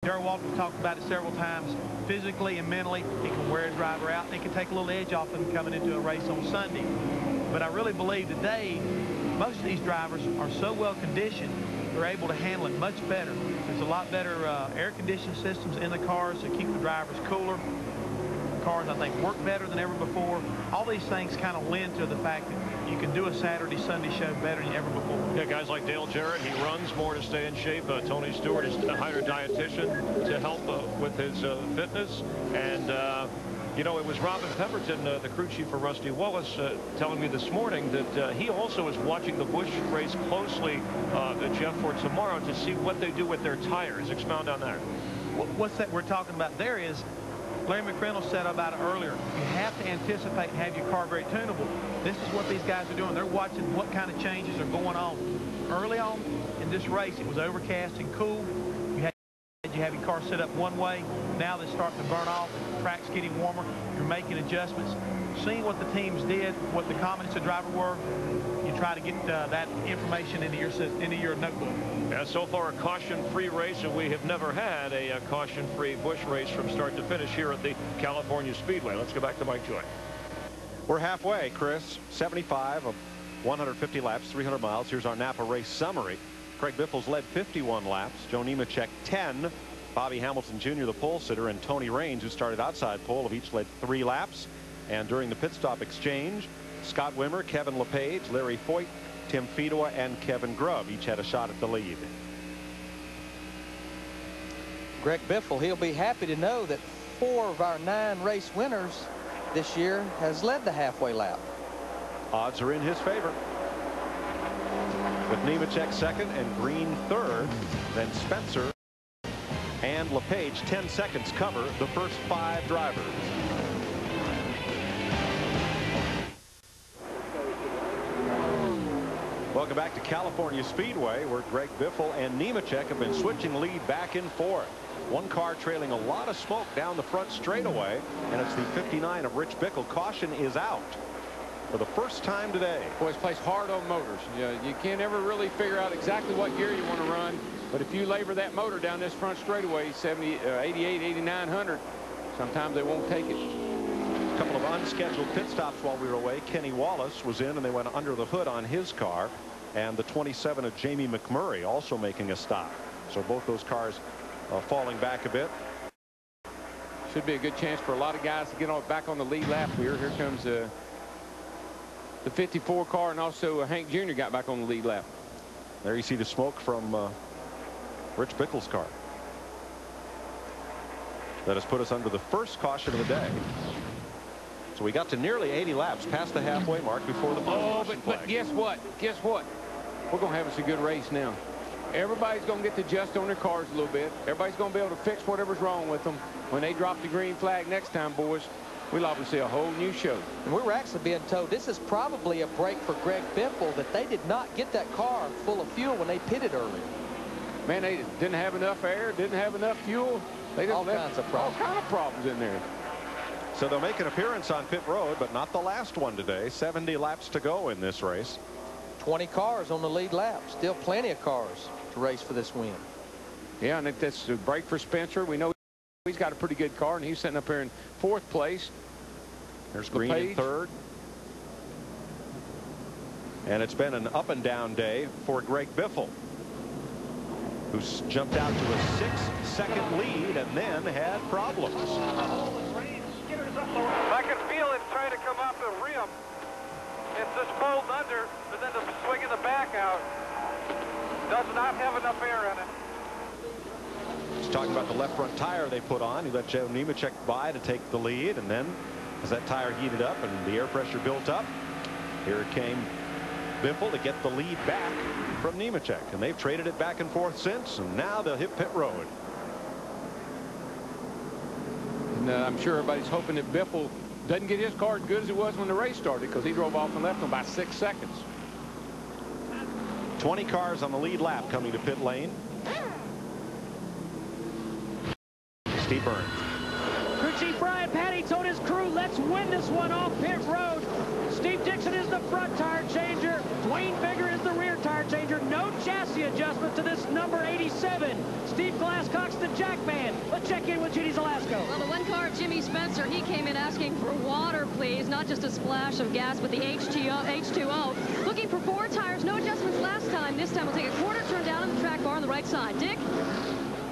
Darrell Walton talked about it several times. Physically and mentally, it can wear a driver out. It can take a little edge off them coming into a race on Sunday. But I really believe today, most of these drivers are so well conditioned, they're able to handle it much better. There's a lot better air conditioning systems in the cars to keep the drivers cooler. Cars, I think, work better than ever before. All these things kind of lend to the fact that you can do a Saturday, Sunday show better than ever before. Yeah, guys like Dale Jarrett, he runs more to stay in shape. Tony Stewart is hired a dietitian to help with his fitness. And, you know, it was Robin Pemberton, the crew chief for Rusty Wallace, telling me this morning that he also is watching the Busch race closely, Jeff, for tomorrow to see what they do with their tires. Expound on that. What's that we're talking about there is, Larry McReynolds said about it earlier, you have to anticipate and have your car very tunable. This is what these guys are doing. They're watching what kind of changes are going on. Early on in this race, it was overcast and cool. You have your car set up one way. Now they're starting to burn off. The track's getting warmer. You're making adjustments. Seeing what the teams did, what the comments the driver were, you try to get that information into your notebook. Yeah, so far a caution-free race, and we have never had a caution-free Busch race from start to finish here at the California Speedway. Let's go back to Mike Joy. We're halfway, Chris. 75 of 150 laps, 300 miles. Here's our Napa race summary. Craig Biffle's led 51 laps. Joe Nemechek 10. Bobby Hamilton Jr., the pole sitter, and Tony Raines, who started outside pole, have each led 3 laps. And during the pit stop exchange, Scott Wimmer, Kevin LePage, Larry Foyt, Tim Fedowa, and Kevin Grubb each had a shot at the lead. Greg Biffle, he'll be happy to know that 4 of our 9 race winners this year has led the halfway lap. Odds are in his favor. With Nemechek second and Green third, then Spencer and LePage 10 seconds cover the first 5 drivers. Welcome back to California Speedway, where Greg Biffle and Nemechek have been switching lead back and forth. One car trailing a lot of smoke down the front straightaway, and it's the 59 of Rich Bickle. Caution is out for the first time today. Boys plays hard on motors. You can't ever really figure out exactly what gear you want to run, but if you labor that motor down this front straightaway, 70, 88, 8900, sometimes they won't take it. A couple of unscheduled pit stops while we were away. Kenny Wallace was in, and they went under the hood on his car, and the 27 of Jamie McMurray also making a stop. So both those cars falling back a bit. Should be a good chance for a lot of guys to get back on the lead lap here. Here comes the 54 car, and also Hank Jr. got back on the lead lap. There you see the smoke from Rich Bickle's car. That has put us under the first caution of the day. So we got to nearly 80 laps, past the halfway mark before the but guess what? Guess what? We're going to have us a good race now. Everybody's going to get to adjust on their cars a little bit. Everybody's going to be able to fix whatever's wrong with them. When they drop the green flag next time, boys, we'll obviously see a whole new show. And we were actually being told this is probably a break for Greg Biffle, that they did not get that car full of fuel when they pitted earlier. Man, they didn't have enough air, didn't have enough fuel. They didn't all kinds of problems. All kinds of problems in there. So they'll make an appearance on pit road, but not the last one today. 70 laps to go in this race. 20 cars on the lead lap. Still plenty of cars to race for this win. Yeah, and if that's a break for Spencer, we know he's got a pretty good car, and he's sitting up here in 4th place. There's Green in 3rd. And it's been an up and down day for Greg Biffle, who's jumped out to a 6-second lead and then had problems. I can feel it trying to come off the rim. It's just pulled under, but then the swing in the back out does not have enough air in it. He's talking about the left front tire they put on. He let Joe Nemechek by to take the lead, and then as that tire heated up and the air pressure built up, here came Biffle to get the lead back from Nemechek, and they've traded it back and forth since, and now they'll hit pit road. And I'm sure everybody's hoping that Biffle doesn't get his car as good as it was when the race started, because he drove off and left them by 6 seconds. 20 cars on the lead lap coming to pit lane. Steve Burns. Crew Chief Brian Patty told his crew, let's win this one off pit road. Steve Dixon is the front tire changer. Dwayne Bigger is the rear tire changer. No chassis adjustment to this number 87. Steve Glasscock's the jack man. Let's check in with Judy Zelasco. Well, the one car, Jimmy Spencer, he came in asking for water, please. Not just a splash of gas, but the H2O. Looking for 4 tires. No adjustments last time. This time we'll take a quarter turn down on the track bar on the right side. Dick?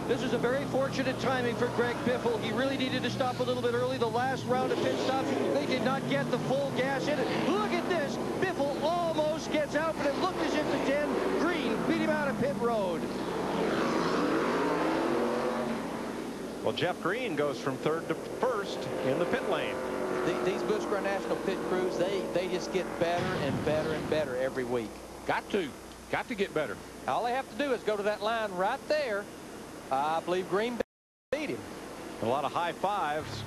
This is a very fortunate timing for Greg Biffle. He really needed to stop a little bit early. The last round of pit stops, they did not get the full gas in it. Look at this. Biffle almost gets out, but it looked as if the 10 Green beat him out of pit road. Well, Jeff Green goes from 3rd to 1st in the pit lane. These Busch Grand National pit crews, they just get better and better and better every week. Got to get better. All they have to do is go to that line right there. I believe Green beat him. A lot of high fives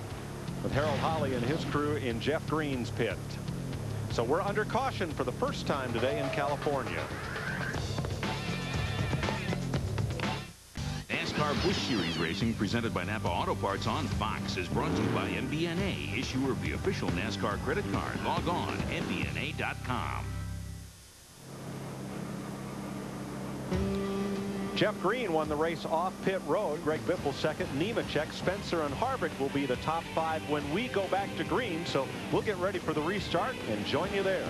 with Harold Holley and his crew in Jeff Green's pit. So we're under caution for the first time today in California. NASCAR Busch Series racing presented by Napa Auto Parts on Fox is brought to you by NBNA, issuer of the official NASCAR credit card. Log on, nbna.com. Jeff Green won the race off pit road. Greg Biffle 2nd. Nemechek, Spencer, and Harvick will be the top 5 when we go back to green. So we'll get ready for the restart and join you there.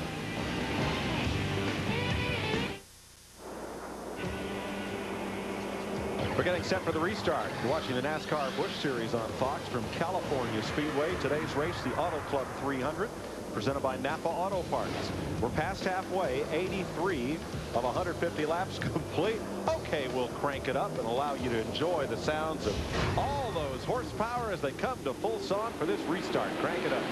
We're getting set for the restart. You're watching the NASCAR Busch Series on Fox from California Speedway. Today's race, the Auto Club 300, presented by Napa Auto Parts. We're past halfway, 83 of 150 laps complete. Okay, we'll crank it up and allow you to enjoy the sounds of all those horsepower as they come to full song for this restart. Crank it up.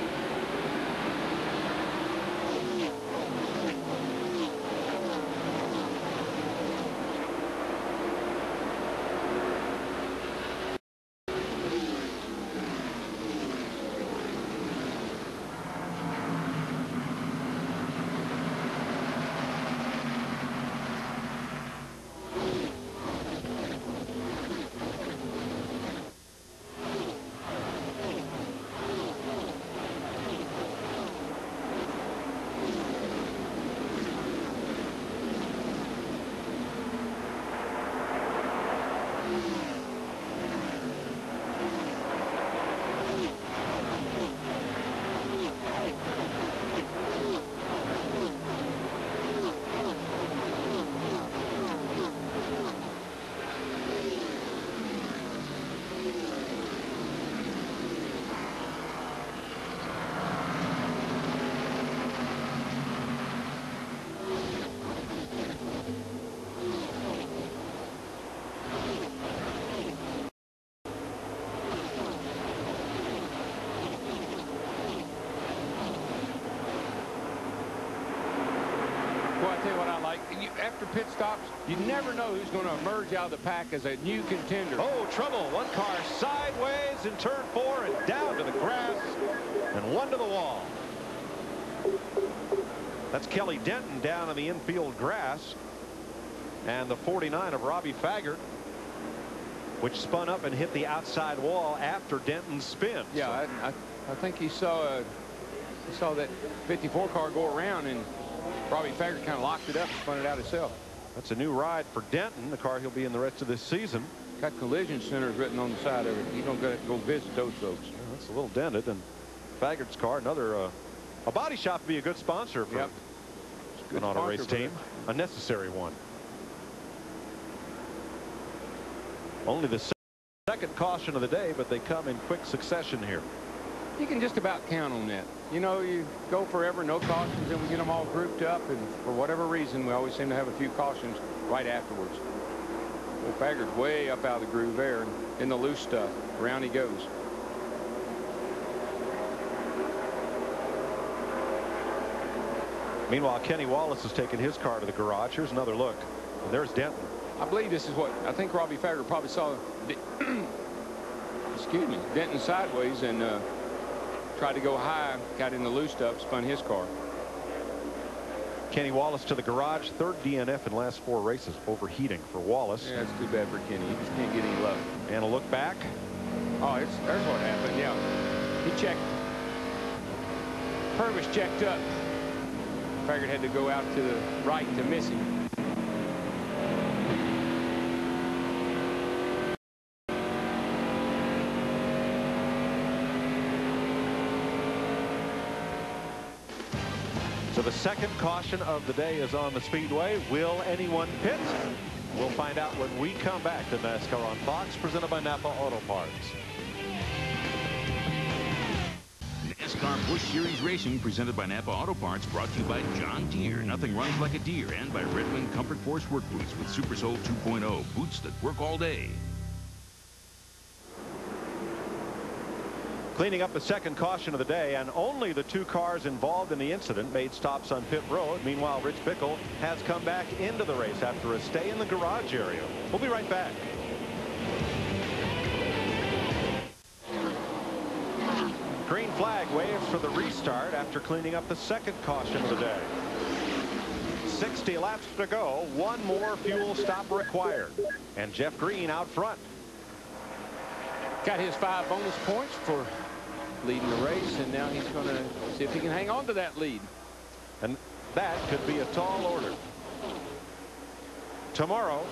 Tell you what I like. After pit stops, you never know who's going to emerge out of the pack as a new contender. Oh, trouble. One car sideways in turn 4 and down to the grass and one to the wall. That's Kelly Denton down in the infield grass. And the 49 of Robbie Faggart, which spun up and hit the outside wall after Denton's spin. Yeah, so. I think he saw that 54 car go around, and Robbie Faggart kind of locked it up and spun it out himself. That's a new ride for Denton, the car he'll be in the rest of this season. Got collision centers written on the side of it. He's going to go visit those folks. Yeah, that's a little dented. And Faggart's car, another a body shop would be a good sponsor for an auto race team. A necessary one. Only the second caution of the day, but they come in quick succession here. You can just about count on that. You know, you go forever, no cautions, and we get them all grouped up, and for whatever reason, we always seem to have a few cautions right afterwards. Well, Faggart's way up out of the groove there, and in the loose stuff. Around he goes. Meanwhile, Kenny Wallace has taken his car to the garage. Here's another look. And there's Denton. I believe this is what I think Robbie Faggart probably saw. Excuse me, Denton sideways and tried to go high, got in the loose stuff, spun his car. Kenny Wallace to the garage. Third DNF in last 4 races. Overheating for Wallace. Yeah, that's too bad for Kenny. He just can't get any love. And a look back. Oh, there's what happened. Yeah, he checked. Purvis checked up. Faggart had to go out to the right to miss him. So the second caution of the day is on the Speedway. Will anyone pit? We'll find out when we come back to NASCAR on Fox, presented by Napa Auto Parts. NASCAR Busch Series Racing, presented by Napa Auto Parts, brought to you by John Deere. Nothing runs like a deer, and by Redmond Comfort Force Work Boots with Super Sole 2.0. Boots that work all day. Cleaning up the second caution of the day, and only the 2 cars involved in the incident made stops on pit road. Meanwhile, Rich Bickle has come back into the race after a stay in the garage area. We'll be right back. Green flag waves for the restart after cleaning up the second caution of the day. 60 laps to go. 1 more fuel stop required. And Jeff Green out front. Got his 5 bonus points for leading the race, and now he's going to see if he can hang on to that lead. And that could be a tall order. Tomorrow,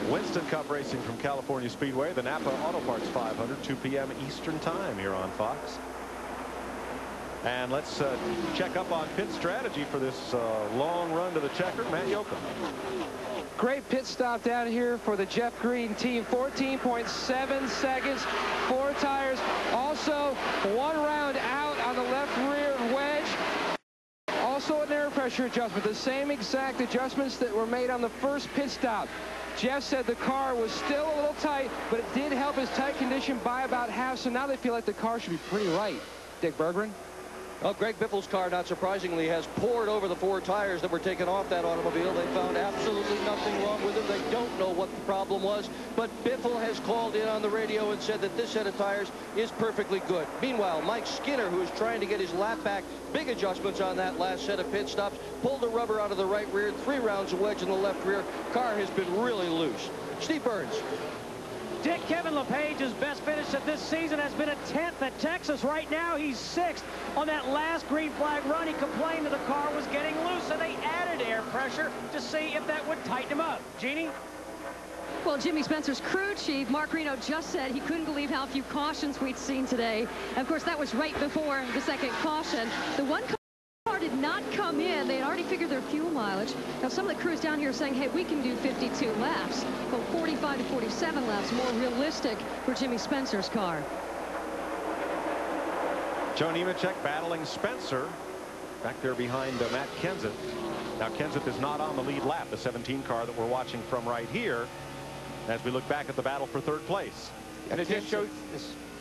Winston Cup racing from California Speedway, the Napa Auto Parts 500, 2 p.m. Eastern Time here on Fox. And let's check up on pit strategy for this long run to the checker. Matt Yoakum. Great pit stop down here for the Jeff Green team. 14.7 seconds, 4 tires. Also, 1 round out on the left rear wedge. Also an air pressure adjustment. The same exact adjustments that were made on the first pit stop. Jeff said the car was still a little tight, but it did help his tight condition by about half. So now they feel like the car should be pretty light. Dick Berggren. Well, Greg Biffle's car, not surprisingly, has poured over the 4 tires that were taken off that automobile. They found absolutely nothing wrong with them. They don't know what the problem was, but Biffle has called in on the radio and said that this set of tires is perfectly good. Meanwhile, Mike Skinner, who is trying to get his lap back, big adjustments on that last set of pit stops, pulled the rubber out of the right rear, 3 rounds of wedge in the left rear. Car has been really loose. Steve Burns. Dick, Kevin LePage's best finish of this season has been a 10th at Texas. Right now, he's 6th. On that last green flag run, he complained that the car was getting loose, and they added air pressure to see if that would tighten him up. Jeannie? Well, Jimmy Spencer's crew chief, Mark Reno, just said he couldn't believe how few cautions we'd seen today. And of course, that was right before the second caution. The one car did not come in. They had already figured their fuel mileage. Now, some of the crews down here are saying, hey, we can do 52 laps. But 45 to 47 laps, more realistic for Jimmy Spencer's car. Joe Nemechek battling Spencer back there behind Matt Kenseth. Now, Kenseth is not on the lead lap, the 17 car that we're watching from right here, as we look back at the battle for 3rd place. And it just shows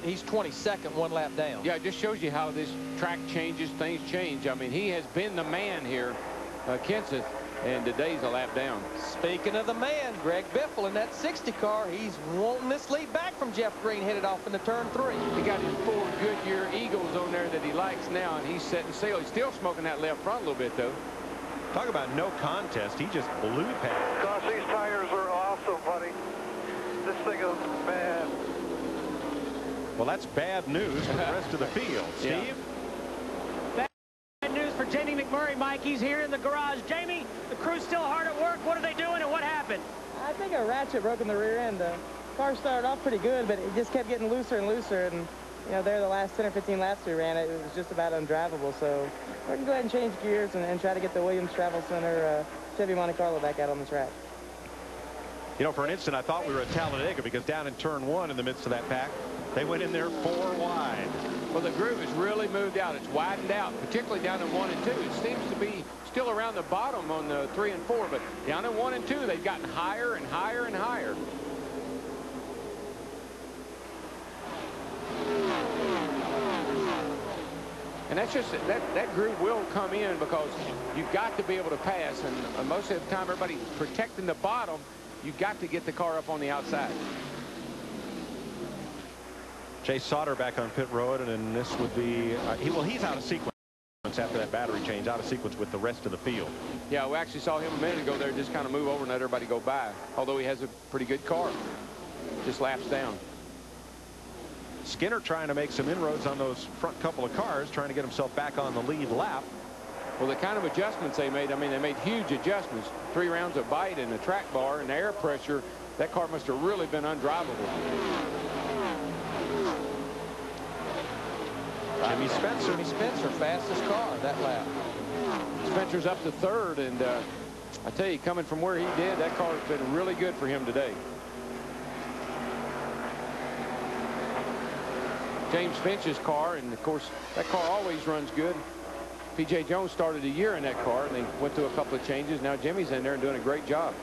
he's 22nd, 1 lap down. Yeah, it just shows you how this track changes, things change. I mean, he has been the man here, Kenseth, and today's a lap down. Speaking of the man, Greg Biffle in that 60 car, he's wanting this lead back from Jeff Green, headed off into turn 3. He got his 4 Goodyear Eagles on there that he likes now, and he's setting sail. He's still smoking that left front a little bit, though. Talk about no contest. He just blew past. Gosh, these tires are awesome, buddy. This thing is, man. Well, that's bad news for the rest of the field. Steve? Bad news for Jamie McMurray, Mike. He's here in the garage. Jamie, the crew's still hard at work. What are they doing and what happened? I think a ratchet broke in the rear end. The car started off pretty good, but it just kept getting looser and looser. And, you know, there the last 10 or 15 laps we ran, it was just about undrivable. So we're going to go ahead and change gears and try to get the Williams Travel Center Chevy Monte Carlo back out on the track. You know, for an instant, I thought we were at Talladega because down in turn 1 in the midst of that pack, they went in there 4 wide. Well, the groove has really moved out. It's widened out, particularly down in 1 and 2. It seems to be still around the bottom on the 3 and 4, but down in 1 and 2, they've gotten higher and higher and higher. And that's just that groove will come in because you've got to be able to pass, and most of the time everybody's protecting the bottom. You've got to get the car up on the outside. Jay Sauter back on pit road, and then this would be he's out of sequence after that battery change, out of sequence with the rest of the field. Yeah, we actually saw him a minute ago there just kind of move over and let everybody go by, although he has a pretty good car. Just laps down. Skinner trying to make some inroads on those front couple of cars, trying to get himself back on the lead lap. Well, the kind of adjustments they made, I mean, they made huge adjustments. 3 rounds of bite and the track bar and the air pressure. That car must have really been undrivable. Jimmy Spencer. Jimmy Spencer, fastest car that lap. Spencer's up to 3rd, and I tell you, coming from where he did, that car has been really good for him today. James Finch's car, and of course that car always runs good. P.J. Jones started a year in that car, and they went through a couple of changes. Now Jimmy's in there and doing a great job.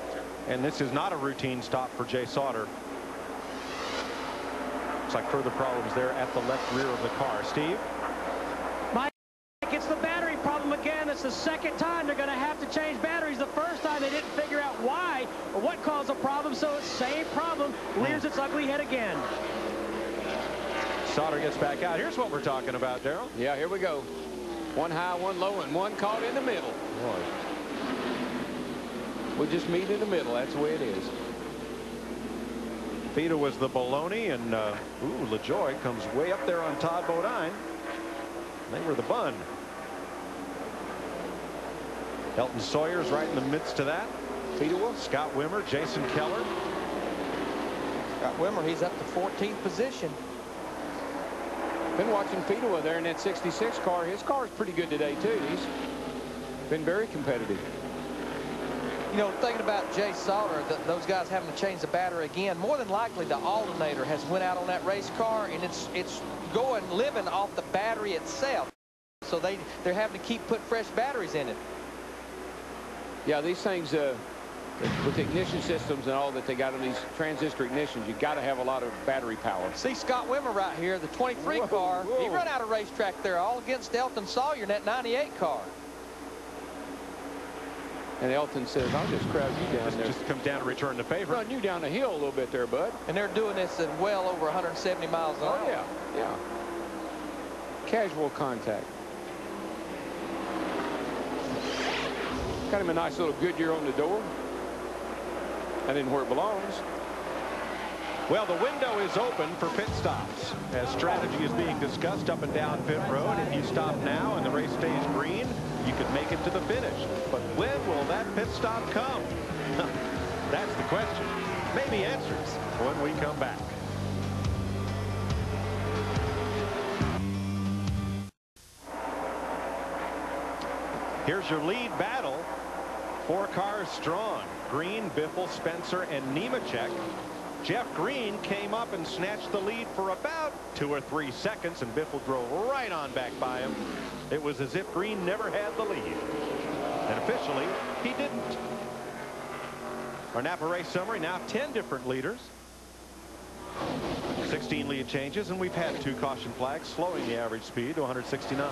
And this is not a routine stop for Jay Sauter. Looks like further problems there at the left rear of the car. Steve? Mike, it's the battery problem again. It's the second time they're going to have to change batteries. The first time they didn't figure out why or what caused the problem, so it's same problem rears its ugly head again. Sauter gets back out. Here's what we're talking about, Darrell. Yeah, here we go. 1 high, 1 low, and 1 caught in the middle. Boy. We'll just meet in the middle. That's the way it is. Fita was the baloney, and LaJoie comes way up there on Todd Bodine. They were the bun. Elton Sawyer's right in the midst of that. Fita, Scott Wimmer, Jason Keller. Scott Wimmer, he's up to 14th position. Been watching Fedua there in that 66 car. His car is pretty good today, too. He's been very competitive. You know, thinking about Jay Sauter, those guys having to change the battery again, more than likely the alternator has went out on that race car, and it's living off the battery itself. So they're having to keep putting fresh batteries in it. Yeah, these things, with the ignition systems and all that they got on these transistor ignitions, you've got to have a lot of battery power. See Scott Wimmer right here, the 23 car. Whoa. He ran out of racetrack there, all against Elton Sawyer in that 98 car. And Elton says, I'll just crowd you down there. Just come down and return the favor. Run you down the hill a little bit there, bud. And they're doing this at well over 170 miles an hour. Oh, yeah. Casual contact. Got him a nice little Goodyear on the door. That isn't where it belongs. Well, the window is open for pit stops as strategy is being discussed up and down pit road. If you stop now and the race stays green, you could make it to the finish. But when will that pit stop come? That's the question. Maybe answers when we come back. Here's your lead battle. 4 cars strong. Green, Biffle, Spencer, and Nemechek. Jeff Green came up and snatched the lead for about 2 or 3 seconds, and Biffle drove right on back by him. It was as if Green never had the lead. And officially, he didn't. Our Napa race summary, now 10 different leaders. 16 lead changes, and we've had 2 caution flags, slowing the average speed to 169.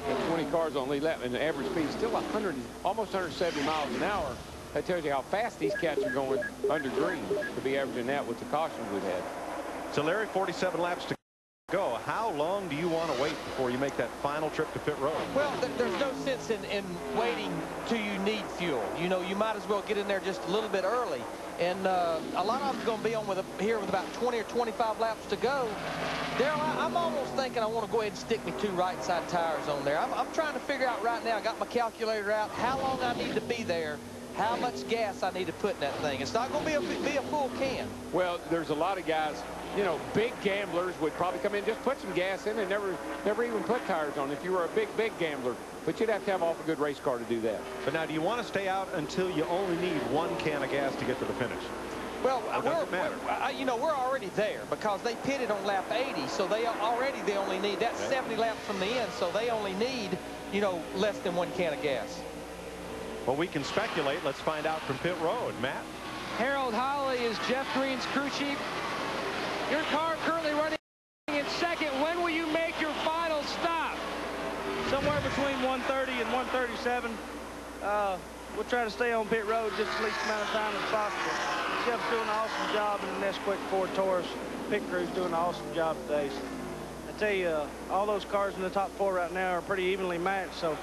Got 20 cars on lead lap, and the average speed is still almost 170 miles an hour. That tells you how fast these cats are going under green to be averaging that with the cautions we've had. So, Larry, 47 laps to go. How long do you want to wait before you make that final trip to pit road? Well, there's no sense in waiting till you need fuel. You know, you might as well get in there just a little bit early. and a lot of them's going to be on here with about 20 or 25 laps to go. Darrell, I'm almost thinking I want to go ahead and stick me 2 right side tires on there. I'm trying to figure out right now, I got my calculator out, how long I need to be there, how much gas I need to put in that thing. It's not going to be a full can. Well, there's a lot of guys, you know, big gamblers would probably come in, just put some gas in and never even put tires on if you were a big gambler. But you'd have to have off a good race car to do that. But now, do you want to stay out until you only need 1 can of gas to get to the finish? Well, you know, we're already there because they pitted on lap 80, so they only need, that's 70 laps from the end, so they only need, you know, less than 1 can of gas. Well, we can speculate. Let's find out from pit road. Matt? Harold Holley is Jeff Green's crew chief. Your car currently running in second. When will you make your final stop? Somewhere between 130 and 137. We'll try to stay on pit road just the least amount of time as possible. Jeff's doing an awesome job in the Nesquik Ford Taurus. Pit crew's doing an awesome job today. So I tell you, all those cars in the top 4 right now are pretty evenly matched. So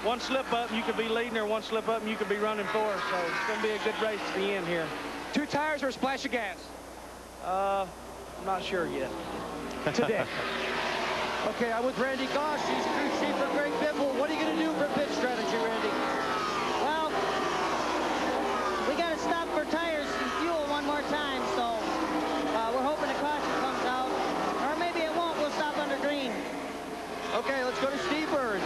one slip up and you could be leading, or one slip up and you could be running 4. So it's going to be a good race to the end here. 2 tires or a splash of gas? I'm not sure yet. Today. Okay, I'm with Randy Gosh. He's crew chief for Greg Biffle. What are you going to do for pit strategy, Randy? Well, we got to stop for tires and fuel one more time, so we're hoping the caution comes out. Or maybe it won't. We'll stop under green. Okay, let's go to Steve Burns.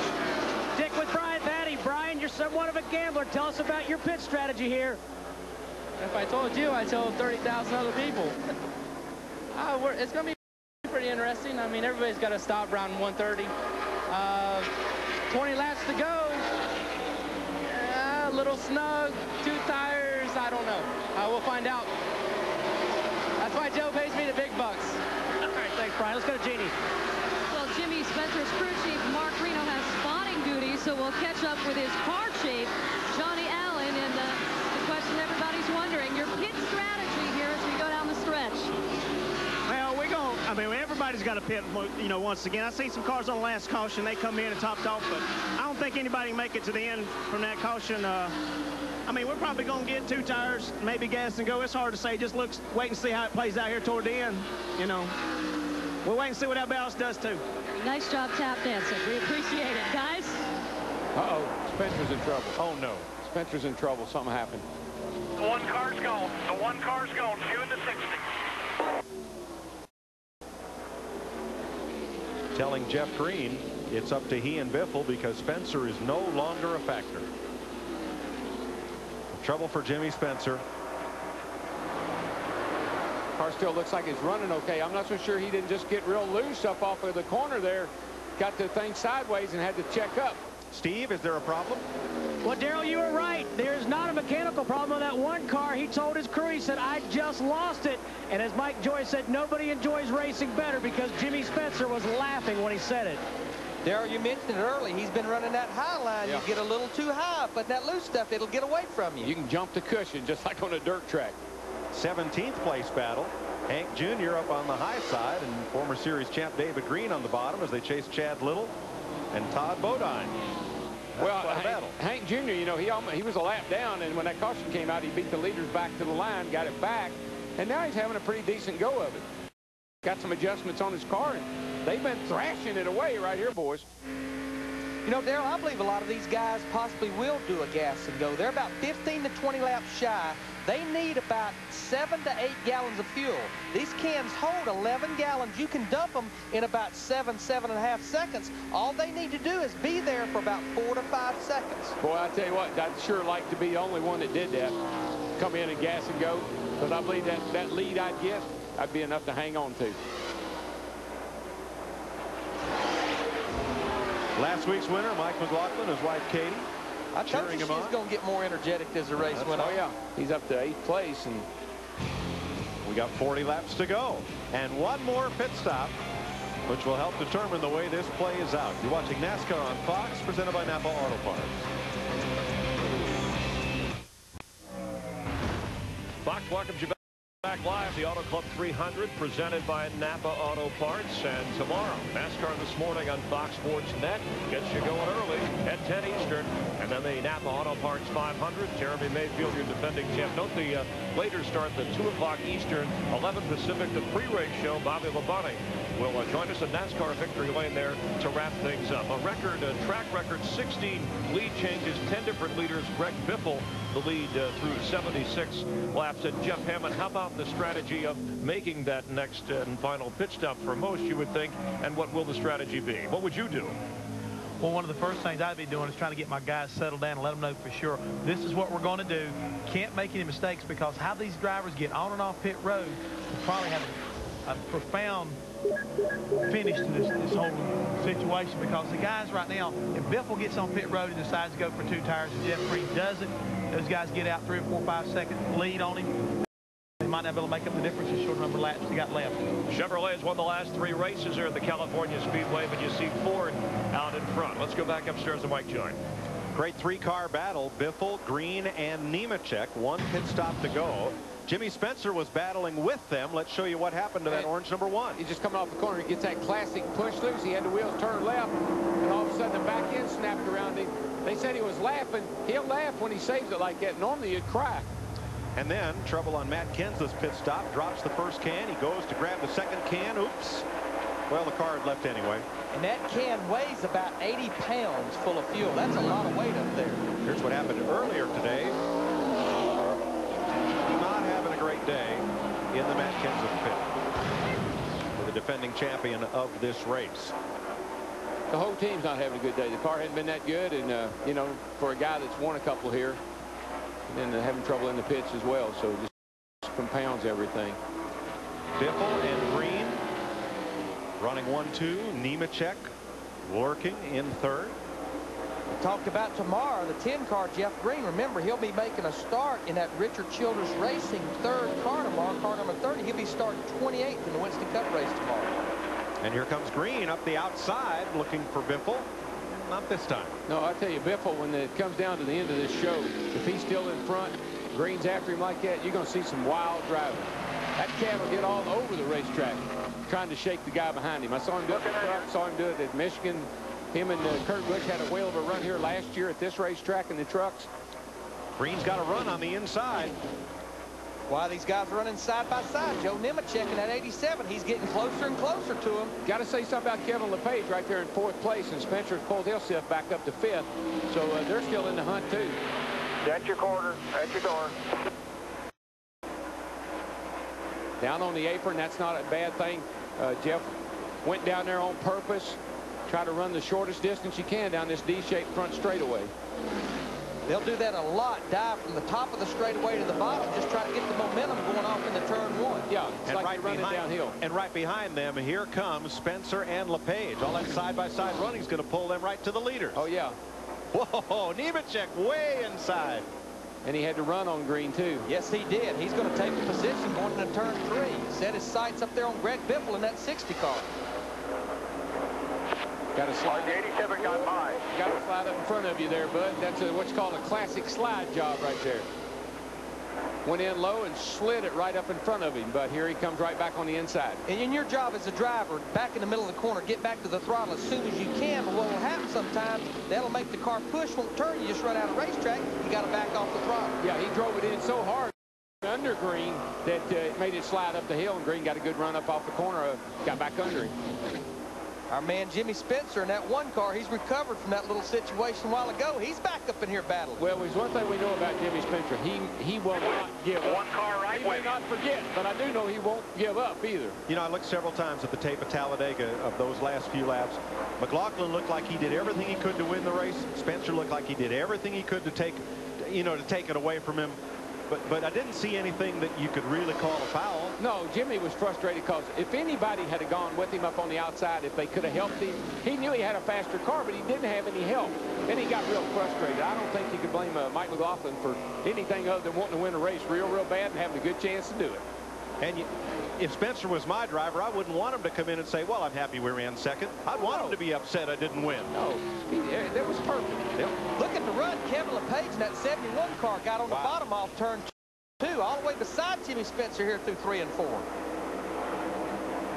Dick with Brian Patty. Brian, you're somewhat of a gambler. Tell us about your pit strategy here. If I told you, I told 30,000 other people. It's going to be pretty interesting. I mean, everybody's got to stop around 130. 20 laps to go. A little snug. 2 tires. I don't know. We'll find out. That's why Joe pays me the big bucks. All right, thanks, Brian. Let's go to Jeannie. Well, Jimmy Spencer's crew chief, Mark Reno, has spotting duty, so we'll catch up with his car chief, Johnny Allen. And the question everybody's wondering, your pit strategy here as we go down the stretch. Well, I mean, everybody's got to pit, you know, once again. I've seen some cars on the last caution. They come in and topped off, but I don't think anybody can make it to the end from that caution. I mean, we're probably going to get 2 tires, maybe gas and go. It's hard to say. Just wait and see how it plays out here toward the end, you know. We'll wait and see what everybody else does, too. Nice job tap dancing. We appreciate it, guys. Uh-oh, Spencer's in trouble. Oh, no. Spencer's in trouble. Something happened. The 1 car's gone. The 1 car's gone. Shooting the 60. Telling Jeff Green it's up to he and Biffle because Spencer is no longer a factor. Trouble for Jimmy Spencer. Car still looks like it's running okay. I'm not so sure he didn't just get real loose up off of the corner there. Got the thing sideways and had to check up. Steve, is there a problem? Well, Darrell, you were right. There's not a mechanical problem on that 1 car. He told his crew, he said, I just lost it. And as Mike Joyce said, nobody enjoys racing better because Jimmy Spencer was laughing when he said it. Darrell, you mentioned it early. He's been running that high line. Yeah. You get a little too high, but that loose stuff, it'll get away from you. You can jump the cushion just like on a dirt track. 17th place battle. Hank Jr. up on the high side and former series champ David Green on the bottom as they chase Chad Little and Todd Bodine. Well, Hank Jr., you know, he was a lap down, and when that caution came out, he beat the leaders back to the line, got it back, and now he's having a pretty decent go of it. Got some adjustments on his car, and they've been thrashing it away right here, boys. You know, Darrell, I believe a lot of these guys possibly will do a gas and go. They're about 15 to 20 laps shy. They need about 7 to 8 gallons of fuel. These cans hold 11 gallons. You can dump them in about 7.5 seconds. All they need to do is be there for about 4 to 5 seconds. Boy, I tell you what, I'd sure like to be the only one that did that. Come in and gas and go. Because I believe that lead I'd get, I'd be enough to hang on to. Last week's winner, Mike McLaughlin, his wife Katie. I told you she's going to get more energetic as the race went on. Oh, yeah. He's up to 8th place. And we got 40 laps to go. And 1 more pit stop, which will help determine the way this plays out. You're watching NASCAR on Fox, presented by Napa Auto Parts. Fox welcomes you back Back live, the Auto Club 300 presented by Napa Auto Parts. And tomorrow, NASCAR This Morning on Fox Sports Net gets you going early at 10 Eastern. And then the Napa Auto Parts 500. Jeremy Mayfield, your defending champ. Note the later start, the 2 o'clock Eastern, 11 Pacific, the pre-race show. Bobby Labonte will join us at NASCAR Victory Lane there to wrap things up. A track record, 16 lead changes, 10 different leaders. Greg Biffle, the lead through 76 laps. And Jeff Hammond, how about the strategy of making that next and final pit stop for most, you would think, and what will the strategy be? What would you do? Well, one of the first things I'd be doing is trying to get my guys settled down and let them know for sure this is what we're going to do. Can't make any mistakes, because how these drivers get on and off pit road will probably have a profound finish to this whole situation, because the guys right now, if Biffle gets on pit road and decides to go for 2 tires and Jeff Green doesn't, those guys get out 3 or 4 5 second lead on him. They might not be able to make up the difference in short number of laps they got left. Chevrolet has won the last 3 races here at the California Speedway, but you see Ford out in front. Let's go back upstairs to Mike Joy. Great 3-car battle. Biffle, Green, and Nemechek. 1 pit stop to go. Jimmy Spencer was battling with them. Let's show you what happened to that orange number 1. He's just coming off the corner. He gets that classic push loose. He had the wheels turn left, and all of a sudden the back end snapped around him. They said he was laughing. He'll laugh when he saves it like that. Normally you'd cry. And then trouble on Matt Kenseth's pit stop. Drops the first can. He goes to grab the second can. Oops. Well, the car had left anyway. And that can weighs about 80 pounds full of fuel. That's a lot of weight up there. Here's what happened earlier today. Not having a great day in the Matt Kenseth pit. For the defending champion of this race. The whole team's not having a good day. The car hadn't been that good, and you know, for a guy that's won a couple here, and then having trouble in the pits as well, so it just compounds everything. Biffle and Green running 1-2. Nemechek working in third. We talked about tomorrow, the 10-car Jeff Green. Remember, he'll be making a start in that Richard Childress Racing 3rd car tomorrow, car number 30. He'll be starting 28th in the Winston Cup race tomorrow. And here comes Green up the outside looking for Biffle. Not this time. No, I tell you, Biffle, when it comes down to the end of this show, if he's still in front, Green's after him like that, you're going to see some wild driving. That cat will get all over the racetrack trying to shake the guy behind him. I saw him do it at the truck, saw him do it at Michigan. Him and Kurt Busch had a whale of a run here last year at this racetrack in the trucks. Green's got a run on the inside. Why these guys are running side by side. Joe Nemechek in that 87, he's getting closer and closer to him. Got to say something about Kevin LePage right there in 4th place, and Spencer's pulled himself back up to 5th. So they're still in the hunt too. That's your quarter. That's your door. Down on the apron, that's not a bad thing. Jeff went down there on purpose, try to run the shortest distance you can down this D-shaped front straightaway. They'll do that a lot. Dive from the top of the straightaway to the bottom. Just try to get the momentum going off into turn 1. Yeah, it's and like right running downhill. And right behind them, here comes Spencer and LePage. All that side-by-side running is going to pull them right to the leaders. Oh, yeah. Whoa, Nemechek way inside. And he had to run on Green, too. Yes, he did. He's going to take the position going into turn 3. Set his sights up there on Greg Biffle in that 60 car. Got to slide. The 87 got by. Got to slide up in front of you there, bud. That's what's called a classic slide job right there. Went in low and slid it right up in front of him, but here he comes right back on the inside. And in your job as a driver, back in the middle of the corner, get back to the throttle as soon as you can. But what will happen sometimes, that'll make the car push, won't turn. You just run out of racetrack. You got to back off the throttle. Yeah, he drove it in so hard under Green that it made it slide up the hill, and Green got a good run up off the corner, got back under him. Our man Jimmy Spencer in that 1 car, he's recovered from that little situation a while ago. He's back up in here battling. Well, there's one thing we know about Jimmy Spencer. He will not give up. 1 car right He may not forget, but I do know he won't give up either. You know, I looked several times at the tape of Talladega of those last few laps. McLaughlin looked like he did everything he could to win the race. Spencer looked like he did everything he could to take it away from him. But I didn't see anything that you could really call a foul. No, Jimmy was frustrated because if anybody had gone with him up on the outside, if they could have helped him, he knew he had a faster car, but he didn't have any help. And he got real frustrated. I don't think you could blame Mike McLaughlin for anything other than wanting to win a race real bad and having a good chance to do it. And if Spencer was my driver, I wouldn't want him to come in and say, well, I'm happy we ran second. I'd want him to be upset I didn't win. No, that was perfect. Yep. Look at the run Kevin LePage in that 71 car got on the bottom off turn 2. 2, all the way beside Jimmy Spencer here through 3 and 4.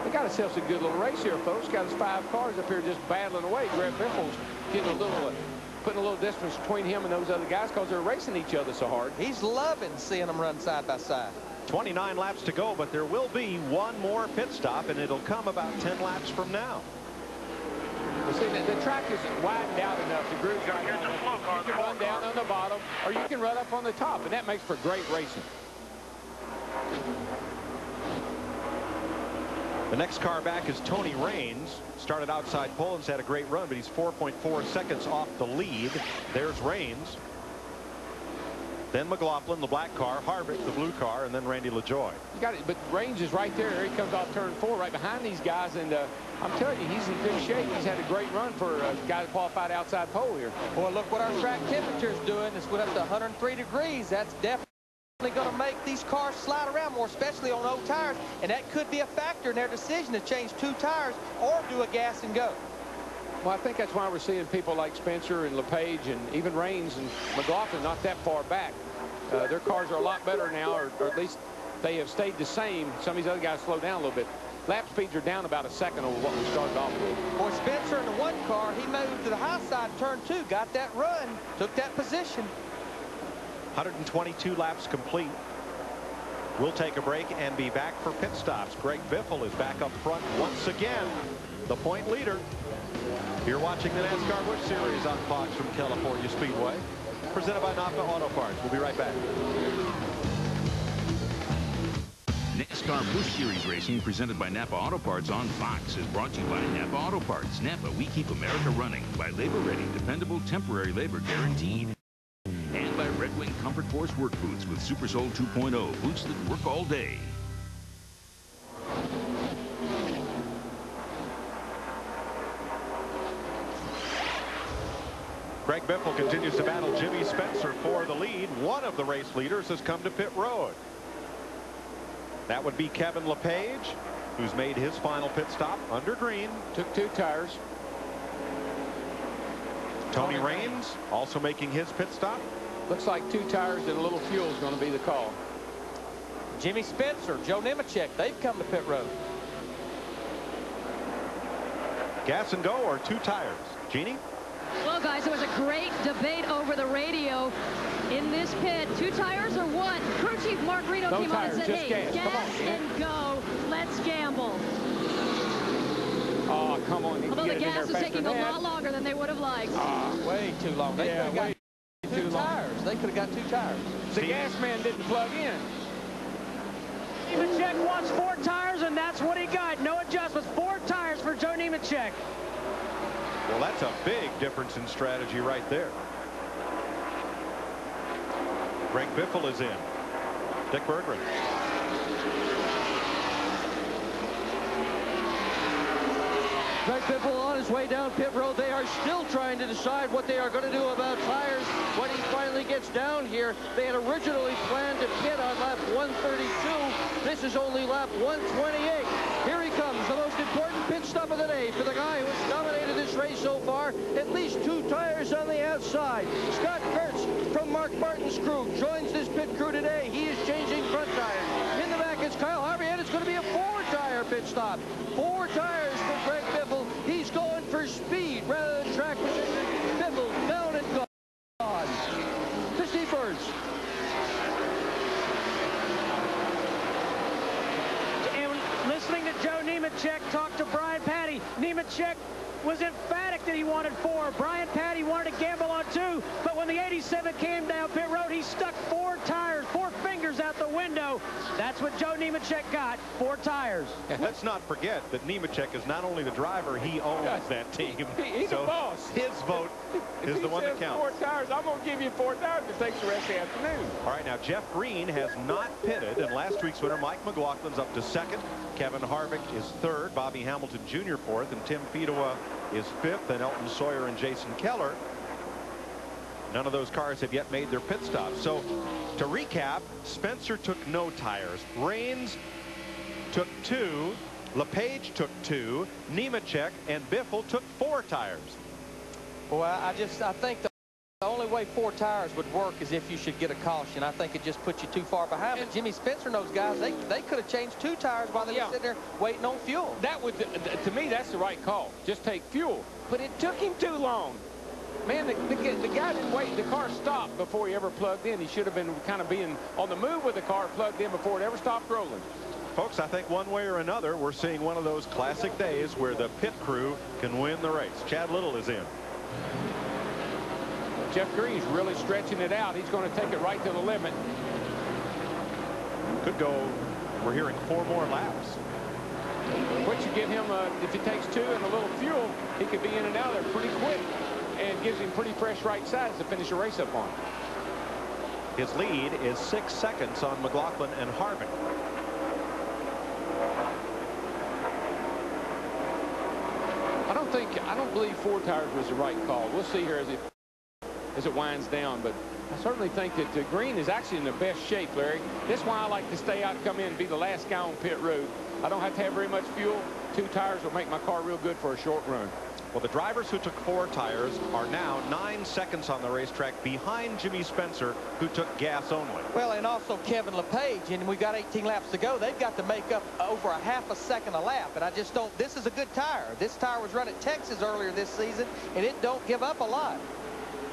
They got themselves a good little race here, folks. Got his 5 cars up here just battling away. Greg Biffle's getting a little, putting a little distance between him and those other guys because they're racing each other so hard. He's loving seeing them run side by side. 29 laps to go, but there will be one more pit stop, and it'll come about 10 laps from now. Well, see, the track isn't widened out enough. The groove's right down. You can run down on the bottom, or you can run up on the top, and that makes for great racing. The next car back is Tony Raines. Started outside pole and's had a great run, but he's 4.4 seconds off the lead. There's Raines. Then McLaughlin, the black car, Harvick, the blue car, and then Randy LaJoie. You got it, but Raines is right there. He comes off turn 4 right behind these guys, and I'm telling you, he's in good shape. He's had a great run for a guy that qualified outside pole here. Boy, look what our track temperature's doing. It's went up to 103 degrees. That's definitely going to make these cars slide around more, especially on old tires, and that could be a factor in their decision to change 2 tires or do a gas and go. Well, I think that's why we're seeing people like Spencer and LePage and even Raines and McLaughlin not that far back. Their cars are a lot better now, or at least they have stayed the same. Some of these other guys slowed down a little bit. Lap speeds are down about a second over what we started off with. Boy, Spencer in the 1 car, he moved to the high side, turn 2, got that run, took that position. 122 laps complete. We'll take a break and be back for pit stops. Greg Biffle is back up front once again, the point leader. You're watching the NASCAR Busch Series on Fox from California Speedway, presented by Napa Auto Parts. We'll be right back. NASCAR Busch Series racing presented by Napa Auto Parts on Fox is brought to you by Napa Auto Parts. Napa, we keep America running. By labor-ready, dependable, temporary labor guaranteed. And by Red Wing Comfort Force work boots with Super Sole 2.0, boots that work all day. Greg Biffle continues to battle Jimmy Spencer for the lead. One of the race leaders has come to pit road. That would be Kevin LePage, who's made his final pit stop under green. Took 2 tires. Tony Raines also making his pit stop. Looks like 2 tires and a little fuel is going to be the call. Jimmy Spencer, Joe Nemechek, they've come to pit road. Gas and go or 2 tires? Jeannie? Well, guys, there was a great debate over the radio in this pit. 2 tires or what? Crew Chief Mark Reno came on and said, hey, gas and go. Let's gamble. Oh, come on. Although the gas is taking a lot longer than they would have liked. Way too long. They yeah, way too long. Tires. They could have got 2 tires. The gas man didn't plug in. Nemechek wants 4 tires, and that's what he got. No adjustments. 4 tires for Joe Nemechek. Well, that's a big difference in strategy right there. Greg Biffle is in. Dick Berggren. Greg Biffle on his way down pit road. They are still trying to decide what they are going to do about tires when he finally gets down here. They had originally planned to pit on lap 132. This is only lap 128. Here he comes, the most important pit stop of the day for the guy who has dominated this race so far. At least 2 tires on the outside. Scott Kurtz from Mark Martin's crew joins this pit crew today. He is changing front tires. In the back, it's Kyle Harvey, and it's going to be a 4-tire pit stop. 4 tires for Greg Biffle. He's going for speed rather than track position. Biffle down and gone. To Steve Burns. And listening to Joe Nemechek talk to Brian Patty, Nemechek was emphatic that he wanted 4. Brian Patty wanted to gamble on 2, but when the 87 came down pit road, he stuck 4 tires, 4 fingers out the window. That's what Joe Nemechek got, 4 tires. Let's not forget that Nemechek is not only the driver, he owns that team. He's so the boss. His vote is the one that counts. 4 tires, I'm going to give you 4 tires to take the rest of the afternoon. All right, now Jeff Green has not pitted, and last week's winner, Mike McLaughlin's up to 2nd. Kevin Harvick is 3rd. Bobby Hamilton Jr. 4th, and Tim Fedewa is 5th, and Elton Sawyer and Jason Keller. None of those cars have yet made their pit stops. So to recap, Spencer took no tires. Raines took 2. LePage took 2. Nemechek and Biffle took 4 tires. Well, I think the The only way 4 tires would work is if you should get a caution. I think it just puts you too far behind. But Jimmy Spencer and those guys, they could have changed 2 tires while they were sitting there waiting on fuel. That would, to me, that's the right call. Just take fuel. But it took him too long. Man, the guy didn't wait. The car stopped before he ever plugged in. He should have been kind of being on the move with the car plugged in before it ever stopped rolling. Folks, I think one way or another, we're seeing one of those classic days where the pit crew can win the race. Chad Little is in. Jeff Green's really stretching it out. He's going to take it right to the limit. Could go, we're hearing 4 more laps. What you give him, if he takes 2 and a little fuel, he could be in and out of there pretty quick and gives him pretty fresh right sides to finish the race up on. His lead is 6 seconds on McLaughlin and Harvick. I don't believe 4 tires was the right call. We'll see here as it winds down, but I certainly think that Green is actually in the best shape, Larry. That's why I like to stay out and come in and be the last guy on pit road. I don't have to have very much fuel. 2 tires will make my car real good for a short run. Well, the drivers who took 4 tires are now 9 seconds on the racetrack behind Jimmy Spencer, who took gas only. Well, and also Kevin LePage, and we've got 18 laps to go. They've got to make up over a half a second a lap, and I just don't. This is a good tire. This tire was run at Texas earlier this season, and it don't give up a lot.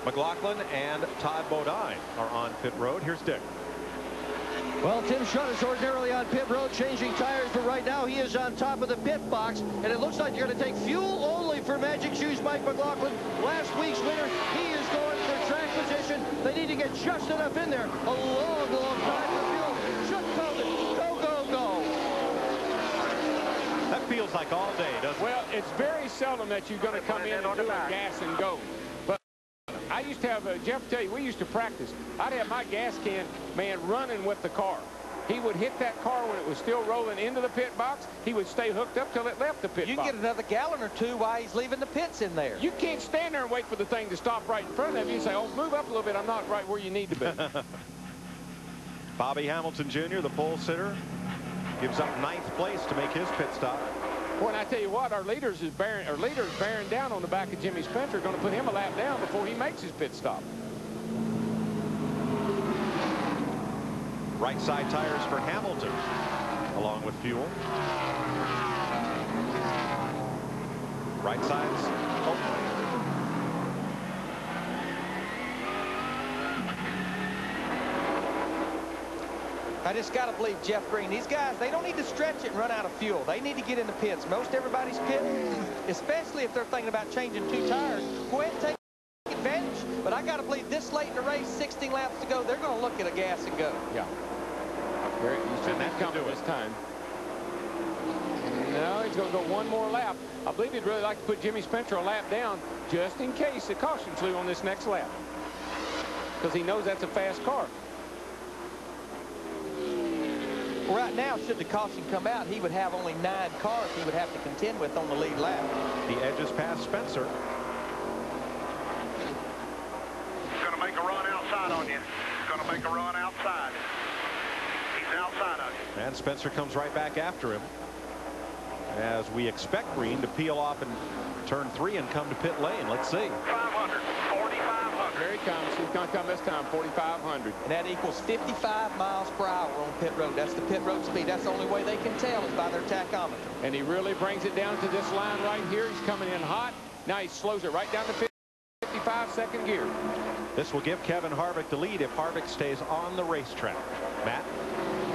McLaughlin and Todd Bodine are on pit road. Here's Dick. Well, Tim Shutt is ordinarily on pit road changing tires, but right now he is on top of the pit box, and it looks like you're going to take fuel only for Magic Shoes Mike McLaughlin. Last week's winner, he is going for track position. They need to get just enough in there. A long, long time for fuel. Shutt called it. Go, go, go. That feels like all day, doesn't it? Well, it's very seldom that you're going to come in and do a gas and go. But I used to have, Jeff tell you, we used to practice. I'd have my gas can man running with the car. He would hit that car when it was still rolling into the pit box. He would stay hooked up till it left the pit box. You can get another gallon or 2 while he's leaving the pits in there. You can't stand there and wait for the thing to stop right in front of you and say, oh, move up a little bit. I'm not right where you need to be. Bobby Hamilton Jr., the pole sitter, gives up 9th place to make his pit stop. Boy, and I tell you what, our leaders bearing down on the back of Jimmy Spencer, going to put him a lap down before he makes his pit stop. Right side tires for Hamilton, along with fuel. Right sides open. I just got to believe Jeff Green. These guys, they don't need to stretch it and run out of fuel. They need to get in the pits. Most everybody's pit, especially if they're thinking about changing 2 tires, go ahead and take advantage. But I got to believe this late in the race, 16 laps to go, they're going to look at a gas and go. Yeah. He's and that coming this time. No, he's going to go 1 more lap. I believe he'd really like to put Jimmy Spencer a lap down just in case the caution flew on this next lap. Because he knows that's a fast car. Right now, should the caution come out, he would have only 9 cars he would have to contend with on the lead lap. The edges past Spencer. He's going to make a run outside on you. He's going to make a run outside. He's outside of you. And Spencer comes right back after him, as we expect Green to peel off and turn 3 and come to pit lane. Let's see. 500, 4,500. Here he comes. He's going to come this time, 4,500. And that equals 55 miles per hour on pit road. That's the pit road speed. That's the only way they can tell is by their tachometer. And he really brings it down to this line right here. He's coming in hot. Now he slows it right down to 55-second gear. This will give Kevin Harvick the lead if Harvick stays on the racetrack. Matt?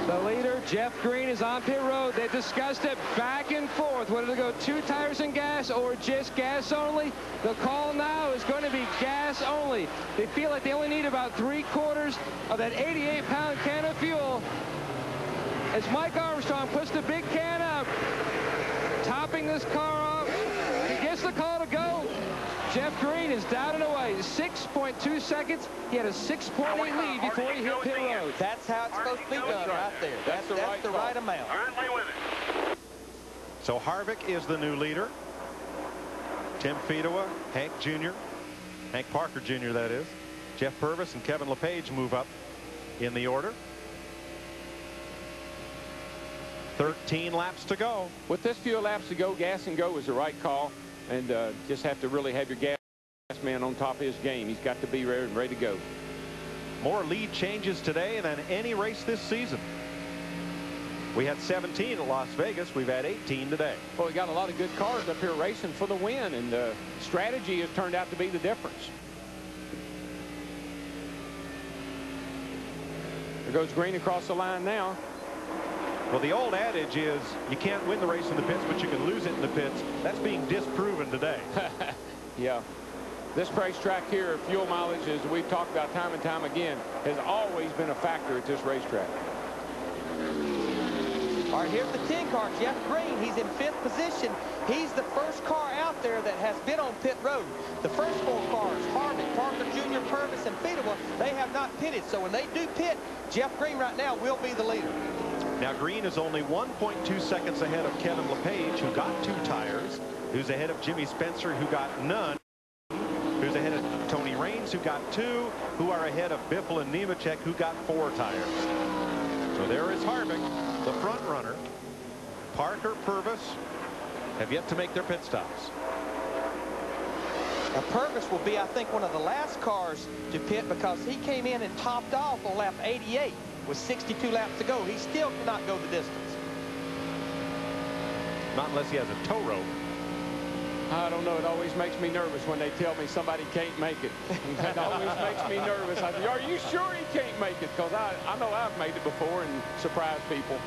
The leader, Jeff Green, is on pit road. They discussed it back and forth, whether to go 2 tires and gas or just gas only. The call now is going to be gas only. They feel like they only need about 3/4 of that 88-pound can of fuel. As Mike Armstrong puts the big can up, topping this car off, he gets the call to go. Jeff Green is down and away. 6.2 seconds. He had a 6.8 lead before he hit pit road. That's how it's supposed to be done right there. That's the right amount. So Harvick is the new leader. Tim Fedewa, Hank Jr., Hank Parker Jr. that is. Jeff Purvis and Kevin LePage move up in the order. 13 laps to go. With this few laps to go, gas and go is the right call. And just have to really have your gas last man on top of his game. He's got to be ready to go. More lead changes today than any race this season. We had 17 at Las Vegas. We've had 18 today. Well, we got a lot of good cars up here racing for the win, and the strategy has turned out to be the difference. There goes Green across the line now. Well, the old adage is you can't win the race in the pits, but you can lose it in the pits. That's being disproven today. Yeah. This racetrack here, fuel mileage, as we've talked about time and time again, has always been a factor at this racetrack. All right, here's the 10 car, Jeff Green. He's in 5th position. He's the first car out there that has been on pit road. The first 4 cars, Harvick, Parker Jr., Purvis, and Fiedler, they have not pitted. So when they do pit, Jeff Green right now will be the leader. Now, Green is only 1.2 seconds ahead of Kevin LePage, who got 2 tires, who's ahead of Jimmy Spencer, who got none, who's ahead of Tony Raines, who got 2, who are ahead of Biffle and Nemechek, who got 4 tires. So there is Harvick, the front runner. Parker, Purvis have yet to make their pit stops. Now, Purvis will be, I think, one of the last cars to pit because he came in and topped off on lap 88 with 62 laps to go. He still cannot go the distance. Not unless he has a tow rope. I don't know. It always makes me nervous when they tell me somebody can't make it. That always makes me nervous. I say, are you sure he can't make it? Because I know I've made it before and surprised people.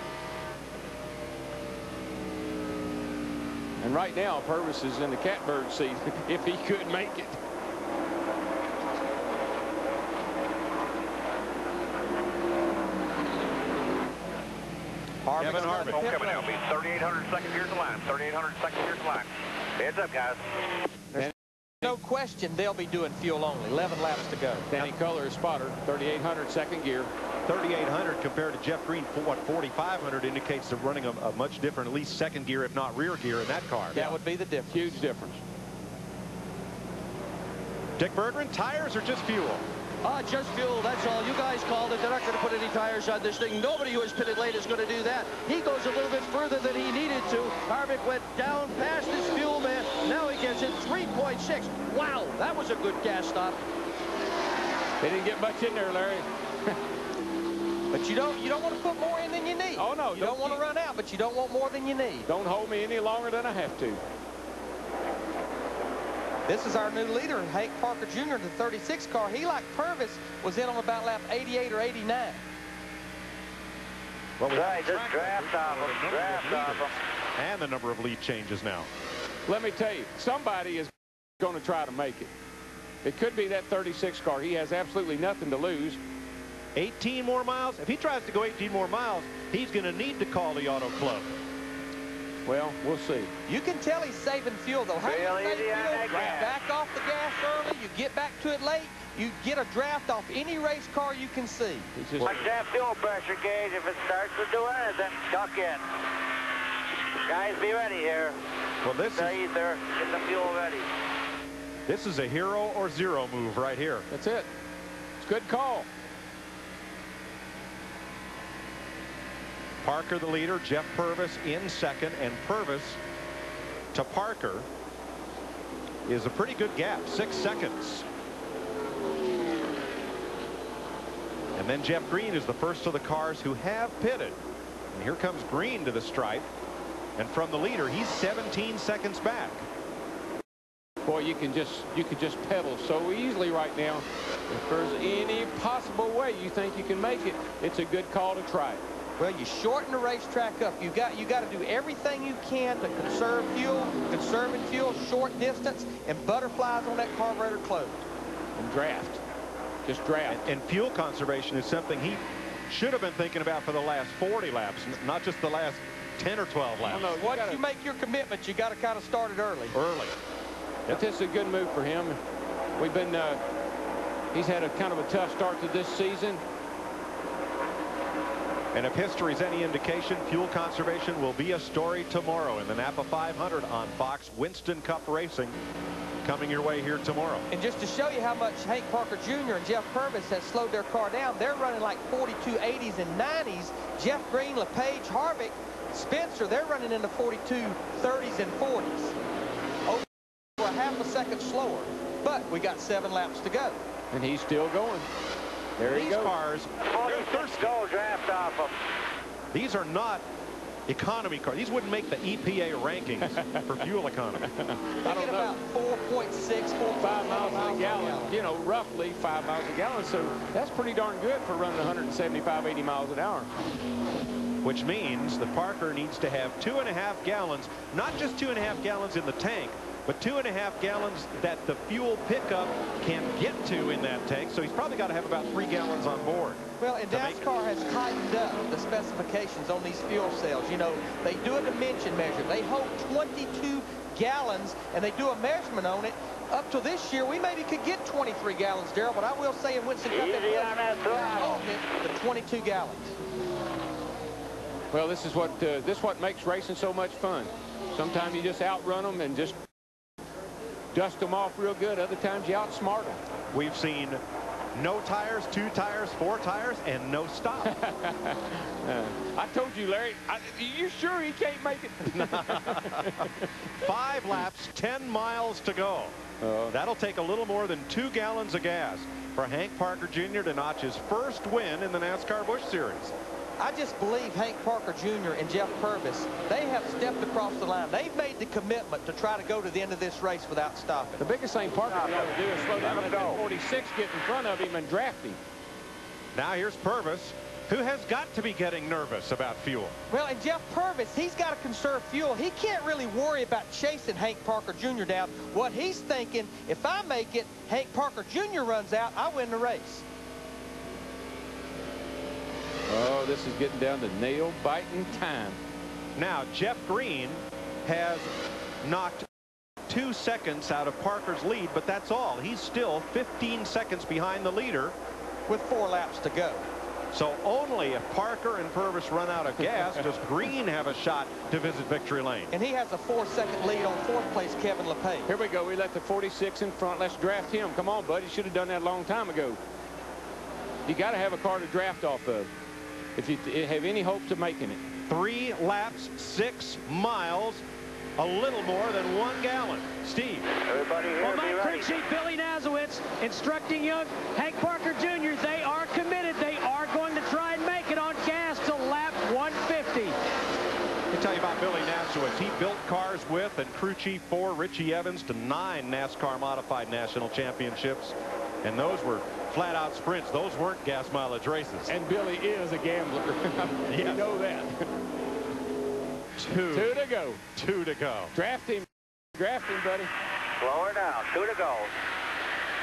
And right now, Purvis is in the catbird seat if he could make it. Kevin Harvick. Coming down, be 3,800 second gears of line. 3,800 second gears of line. Heads up, guys. There's no question they'll be doing fuel only. 11 laps to go. Danny Culler, spotter, 3,800 second gear. 3,800 compared to Jeff Green, for what 4,500 indicates they're running a much different, at least second gear, if not rear gear, in that car. That would be the difference. Huge difference. Dick Berggren, tires or just fuel? Just fuel, that's all. You guys called it. They're not going to put any tires on this thing. Nobody who has pitted late is going to do that. He goes a little bit further than he needed to. Harvick went down past his fuel man. Now he gets it 3.6. Wow, that was a good gas stop. They didn't get much in there, Larry. But you don't want to put more in than you need. Oh, no. You don't want to run out, but you don't want more than you need. Don't hold me any longer than I have to. This is our new leader, Hank Parker Jr., the 36 car. He, like Purvis, was in on about lap 88 or 89. Well, Right, just draft off him. Draft off him. And the number of lead changes now. Let me tell you, somebody is going to try to make it. It could be that 36 car. He has absolutely nothing to lose. 18 more miles. If he tries to go 18 more miles, he's going to need to call the auto club. Well, we'll see. You can tell he's saving fuel, though. How do you save fuel? Back off the gas early. You get back to it late. You get a draft off any race car you can see. Watch that fuel pressure gauge. If it starts to do anything, duck in. Guys, be ready here. Well, this is either get the fuel ready. This is a hero or zero move right here. That's it. It's a good call. Parker the leader, Jeff Purvis in second, and Purvis to Parker is a pretty good gap, 6 seconds. And then Jeff Green is the first of the cars who have pitted. And here comes Green to the stripe. And from the leader, he's 17 seconds back. Boy, you can just pedal so easily right now. If there's any possible way you think you can make it, it's a good call to try it. Well, you shorten the racetrack up. You got to do everything you can to conserve fuel, conserving fuel, short distance, and butterflies on that carburetor closed. And draft. Just draft. And fuel conservation is something he should have been thinking about for the last 40 laps, not just the last 10 or 12 laps. No, once you make your commitment, you got to kind of start it early. But this is a good move for him. We've been, he's had a kind of a tough start to this season. And if history is any indication, fuel conservation will be a story tomorrow in the Napa 500 on Fox. Winston Cup Racing coming your way here tomorrow. And just to show you how much Hank Parker Jr. and Jeff Purvis has slowed their car down, they're running like 42 80s and 90s. Jeff Green, LePage, Harvick, Spencer, they're running in the 42 30s and 40s. Over a half a second slower. But we got 7 laps to go. And he's still going. There he These goes. cars, they're thirsty. Go draft off them. These are not economy cars. These wouldn't make the EPA rankings for fuel economy. I don't know. About 4.6, 5 miles a gallon. You know, roughly 5 miles a gallon. So that's pretty darn good for running 175, 80 miles an hour. Which means that Parker needs to have 2.5 gallons, not just 2.5 gallons in the tank, but 2.5 gallons that the fuel pickup can get to in that tank. So he's probably got to have about 3 gallons on board. Well, and NASCAR has tightened up the specifications on these fuel cells. You know, they do a dimension measure. They hold 22 gallons, and they do a measurement on it. Up to this year, we maybe could get 23 gallons, Darrell, but I will say in Winston Cup, the 22 gallons. Well, this is what makes racing so much fun. Sometimes you just outrun them and just dust them off real good. Other times you outsmart them. We've seen no tires, 2 tires, 4 tires, and no stop. I told you, Larry. You sure he can't make it? 5 laps, 10 miles to go. That'll take a little more than 2 gallons of gas for Hank Parker Jr. to notch his first win in the NASCAR Busch Series. I just believe Hank Parker Jr. and Jeff Purvis, they have stepped across the line. They've made the commitment to try to go to the end of this race without stopping. The biggest thing Parker got to do is slow down and let 46 get in front of him and draft him. Now here's Purvis, who has got to be getting nervous about fuel. Well, and Jeff Purvis, he's got to conserve fuel. He can't really worry about chasing Hank Parker Jr. down. What he's thinking, if I make it, Hank Parker Jr. runs out, I win the race. Oh, this is getting down to nail-biting time. Now, Jeff Green has knocked 2 seconds out of Parker's lead, but that's all. He's still 15 seconds behind the leader with 4 laps to go. So only if Parker and Purvis run out of gas does Green have a shot to visit victory lane. And he has a 4-second lead on 4th place Kevin LePage. Here we go. We let the 46 in front. Let's draft him. Come on, bud. You should have done that a long time ago. You got to have a car to draft off of if you have any hopes of making it. 3 laps, 6 miles, a little more than 1 gallon. Steve. Everybody here, well, Mike Pritchett, Billy Nazowitz instructing young Hank Parker Jr. They are committed. They are going to try and make it on gas to lap 150. Let me tell you about Billy Nazowitz. He built cars with and crew chief for Richie Evans to 9 NASCAR modified national championships. And those were flat-out sprints. Those weren't gas mileage races. And Billy is a gambler. You know that. 2 to go. 2 to go. Draft him. Draft him, buddy. Slow her down. 2 to go.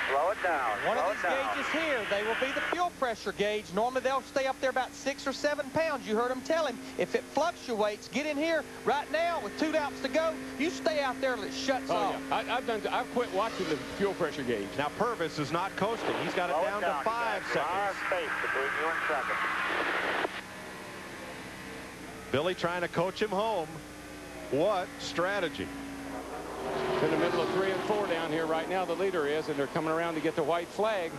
Slow it down. One of these gauges here, they will be the fuel pressure gauge. Normally they'll stay up there about 6 or 7 pounds. You heard him tell him, if it fluctuates, get in here right now with 2 laps to go. You stay out there till it shuts off. Yeah. I've quit watching the fuel pressure gauge. Now Purvis is not coasting. He's got it down to 5 seconds. Space between you and second. Billy trying to coach him home. What strategy? In the middle of 3 and 4 down here right now, the leader is, and they're coming around to get the white flag.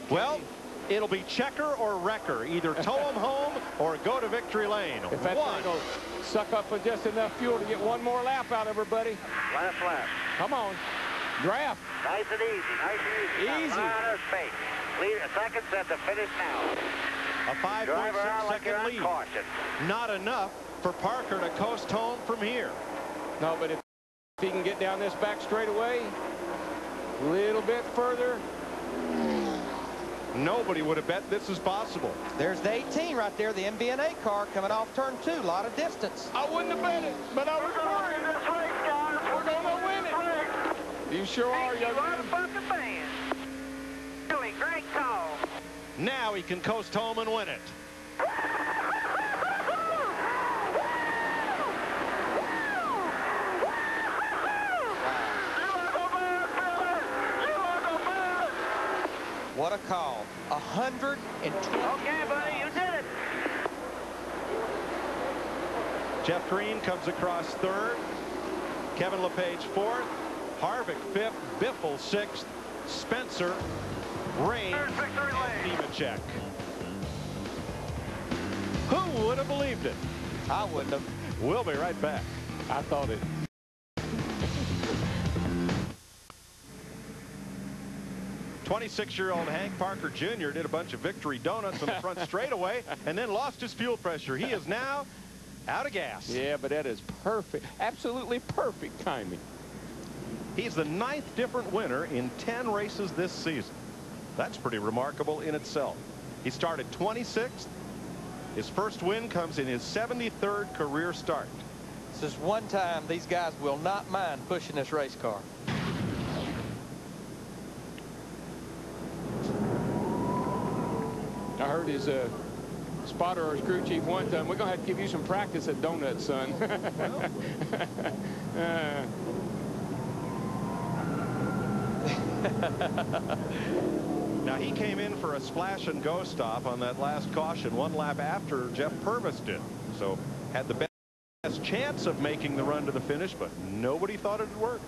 Well, it'll be checker or wrecker. Either tow him home or go to victory lane. If that thing will suck up with just enough fuel to get 1 more lap out of her, buddy. Last lap. Come on. Draft. Nice and easy. Nice and easy. Easy. On her space. Leader, second set to finish now. A 5.6 second lead. Not enough for Parker to coast home from here. No, but if he can get down this back straightaway a little bit further. Nobody would have bet this is possible. There's the 18 right there, the MBNA car coming off turn 2. A lot of distance. I wouldn't have bet it, but I was worried. This race, guys. We're going to win it. You sure are, young man. Billy, great call. Now he can coast home and win it. What a call. 120. Okay, buddy, you did it. Jeff Green comes across 3rd. Kevin LePage 4th. Harvick 5th. Biffle 6th. Spencer, Rain, and Nemechek. Who would have believed it? I wouldn't have. We'll be right back. I thought it. 26-year-old Hank Parker Jr. did a bunch of victory donuts on the front straightaway and then lost his fuel pressure. He is now out of gas. Yeah, but that is perfect, absolutely perfect timing. He's the 9th different winner in 10 races this season. That's pretty remarkable in itself. He started 26th. His first win comes in his 73rd career start. This is one time these guys will not mind pushing this race car. I heard his spotter or his crew chief one time, we're going to have to give you some practice at donuts, son. Now, he came in for a splash and go stop on that last caution 1 lap after Jeff Purvis did. So had the best chance of making the run to the finish, but nobody thought it would work.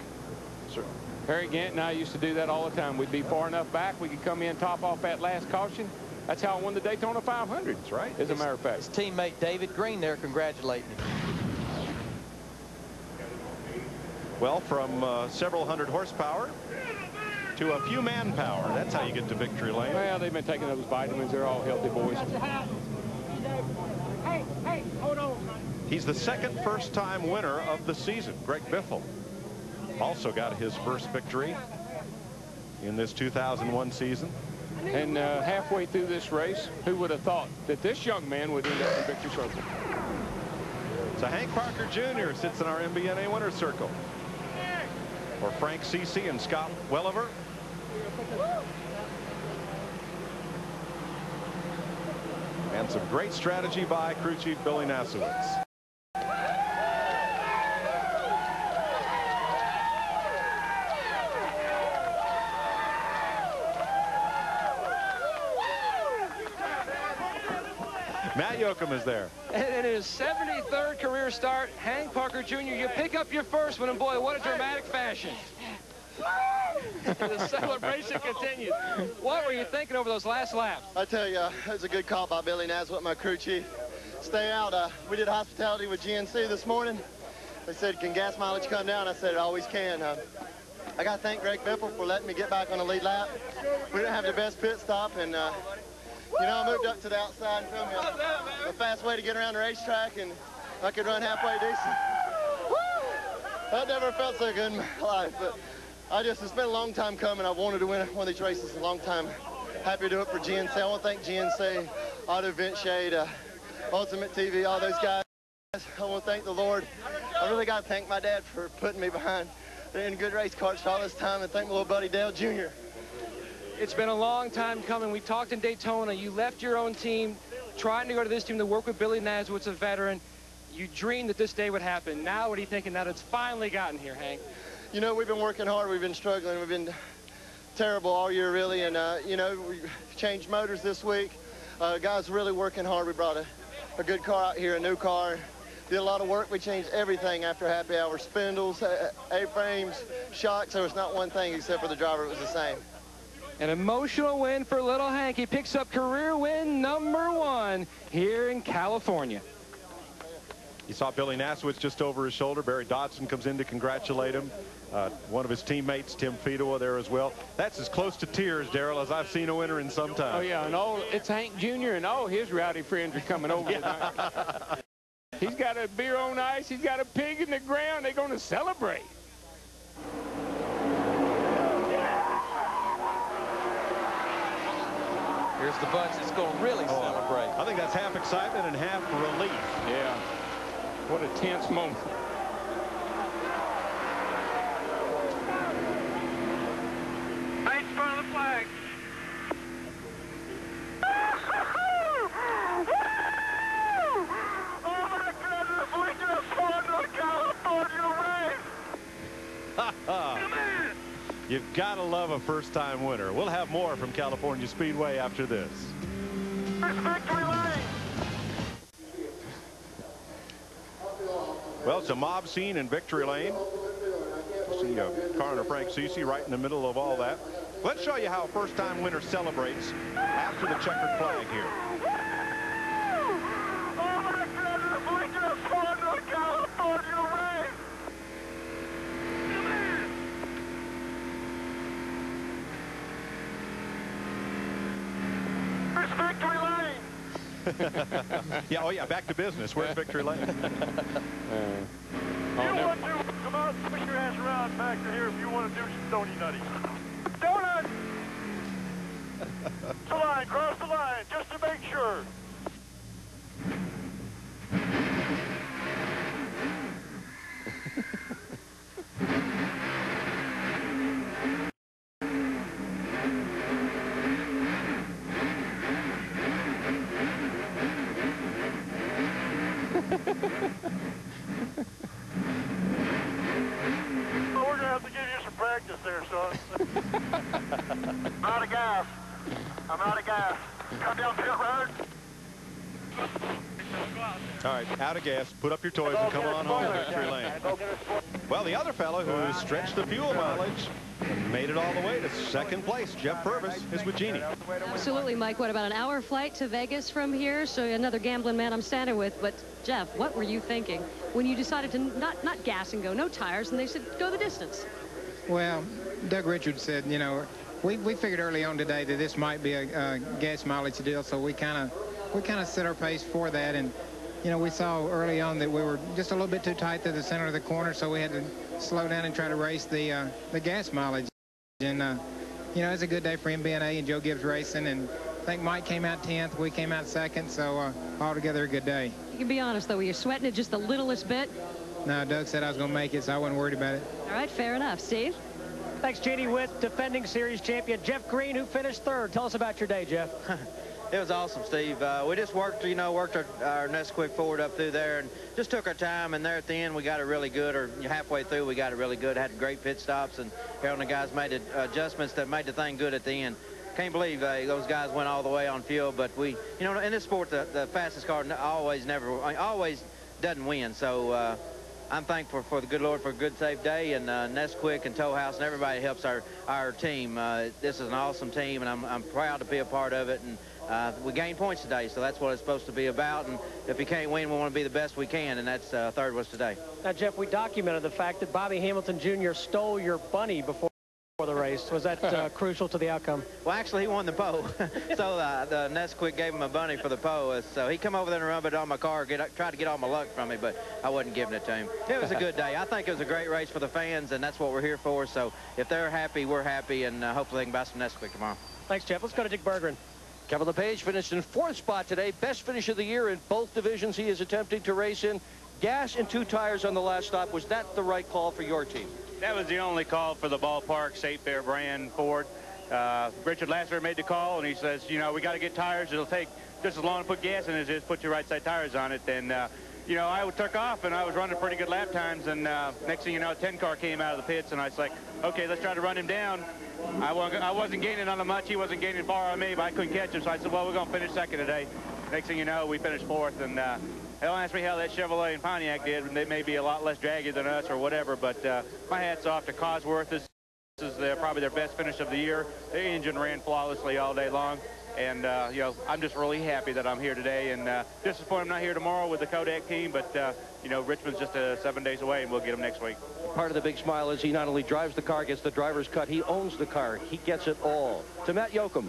Sure. Harry Gant and I used to do that all the time. We'd be far enough back, we could come in, top off that last caution. That's how I won the Daytona 500. That's right. As a matter of fact. His teammate David Green there congratulating him. Well, from several hundred horsepower to a few manpower. That's how you get to victory lane. Well, they've been taking those vitamins. They're all healthy boys. Hey, hold on. He's the second first-time winner of the season. Greg Biffle also got his first victory in this 2001 season. And halfway through this race, who would have thought that this young man would end up in victory circle? So Hank Parker Jr. sits in our MBNA winner's circle. For Frank Cece and Scott Welliver. And some great strategy by crew chief Billy Nasowitz. Matt Yoakum is there. And in his 73rd career start, Hank Parker Jr., you pick up your first one, and boy, what a dramatic fashion. The celebration continues. What were you thinking over those last laps? I tell you, it was a good call by Billy Nasowitz, my crew chief. Stay out. We did hospitality with GNC this morning. They said, can gas mileage come down? I said, it always can. I got to thank Greg Biffle for letting me get back on the lead lap. We didn't have the best pit stop, and you know, I moved up to the outside and found me a fast way to get around the racetrack, and I could run halfway decent. Woo! That never felt so good in my life, but it's been a long time coming. I've wanted to win one of these races a long time. Happy to do it for GNC. I want to thank GNC, Auto Vent Shade, Ultimate TV, all those guys. I want to thank the Lord. I really got to thank my dad for putting me behind in good race cars for all this time, and thank my little buddy Dale Jr. It's been a long time coming. We talked in Daytona. You left your own team, trying to go to this team to work with Billy Nasowitz, a veteran. You dreamed that this day would happen. Now what are you thinking that it's finally gotten here, Hank? You know, we've been working hard. We've been struggling. We've been terrible all year, really. And, you know, we changed motors this week. Guys really working hard. We brought a good car out here, a new car. Did a lot of work. We changed everything after happy hour. Spindles, A-frames, shocks. There was not one thing except for the driver. It was the same. An emotional win for little Hank. He picks up career win #1 here in California. You saw Billy Nasowitz just over his shoulder. Barry Dodson comes in to congratulate him. One of his teammates, Tim Fedowa, there as well. That's as close to tears, Darrell, as I've seen a winner in some time. Oh, yeah, and it's Hank Jr. and all his rowdy friends are coming over tonight. He's got a beer on ice. He's got a pig in the ground. They're going to celebrate. Here's the bunch that's going to really celebrate. I think that's half excitement and half relief. Yeah. What a tense moment. Thanks for the flag. Oh my goodness, we just won the California race. You've got to love a first-time winner. We'll have more from California Speedway after this. Victory lane. Well, it's a mob scene in Victory Lane. See coroner Frank Cece right in the middle of all that. Let's show you how a first-time winner celebrates after the checkered flag here. Oh my goodness, we just won the California race. Yeah, oh yeah, back to business. Where's Victory Lane? You want to come out, push your ass around back to here if you want to do some Stony Nutty. Donut! The line, cross the line, just to make sure. We're gonna have to give you some practice there, son. I'm out of gas. I'm out of gas. Come down pit road. All right, out of gas. Put up your toys and come on home to Victory Lane. Well, the other fellow who stretched the fuel mileage and made it all the way to second place, Jeff Purvis, is with Jeannie. Absolutely, Mike. What, about an hour flight to Vegas from here? So another gambling man I'm standing with. But, Jeff, what were you thinking when you decided to not gas and go, no tires, and they said go the distance? Well, Doug Richards said, you know, we figured early on today that this might be a gas mileage deal, so we kind of set our pace for that. And, you know, we saw early on that we were just a little bit too tight to the center of the corner, so we had to slow down and try to race the gas mileage. And, you know, it's a good day for NBNA and Joe Gibbs Racing. And I think Mike came out 10th, we came out 2nd, so altogether a good day. You can be honest, though, were you sweating it just the littlest bit? No, Doug said I was going to make it, so I wasn't worried about it. All right, fair enough. Steve? Thanks, Jeannie, with defending series champion Jeff Green, who finished 3rd. Tell us about your day, Jeff. It was awesome, Steve. We just worked our Nesquik forward up through there and just took our time. And there at the end, we got it really good, or halfway through, we got it really good. Had great pit stops, and Harold and the guys made adjustments that made the thing good at the end. Can't believe those guys went all the way on fuel, but we, you know, in this sport, the fastest car always doesn't win. So I'm thankful for the good Lord for a good, safe day, and Nesquik and Tow House and everybody helps our team. This is an awesome team, and I'm proud to be a part of it. And we gained points today, so that's what it's supposed to be about. And if we can't win, we want to be the best we can, and that's 3rd was today. Now, Jeff, we documented the fact that Bobby Hamilton Jr. stole your bunny before the race. Was that crucial to the outcome? Well, actually, he won the pole. So the Nesquik gave him a bunny for the pole. So he come over there and rubbed it on my car, tried to get all my luck from me, but I wasn't giving it to him. It was a good day. I think it was a great race for the fans, and that's what we're here for. So if they're happy, we're happy, and hopefully they can buy some Nesquik tomorrow. Thanks, Jeff. Let's go to Dick Berggren. Kevin LePage finished in 4th spot today. Best finish of the year in both divisions he is attempting to race in. Gas and 2 tires on the last stop. Was that the right call for your team? That was the only call for the ballpark, State Fair brand Ford. Richard Lasser made the call, and he says, you know, we got to get tires. It'll take just as long to put gas in as it is put your right side tires on it. And, you know, I took off, and I was running pretty good lap times. And next thing you know, a 10 car came out of the pits, and I was like, okay, let's try to run him down. I wasn't gaining on him much. He wasn't gaining far on me, but I couldn't catch him. So I said, well, we're going to finish 2nd today. Next thing you know, we finished 4th. And don't ask me how that Chevrolet and Pontiac did. They may be a lot less draggy than us or whatever, but my hat's off to Cosworth. This is probably their best finish of the year. The engine ran flawlessly all day long. And, you know, I'm just really happy that I'm here today. And disappointed I'm not here tomorrow with the Kodak team, but, you know, Richmond's just 7 days away, and we'll get them next week. Part of the big smile is he not only drives the car, gets the driver's cut, he owns the car. He gets it all. To Matt Yoakum.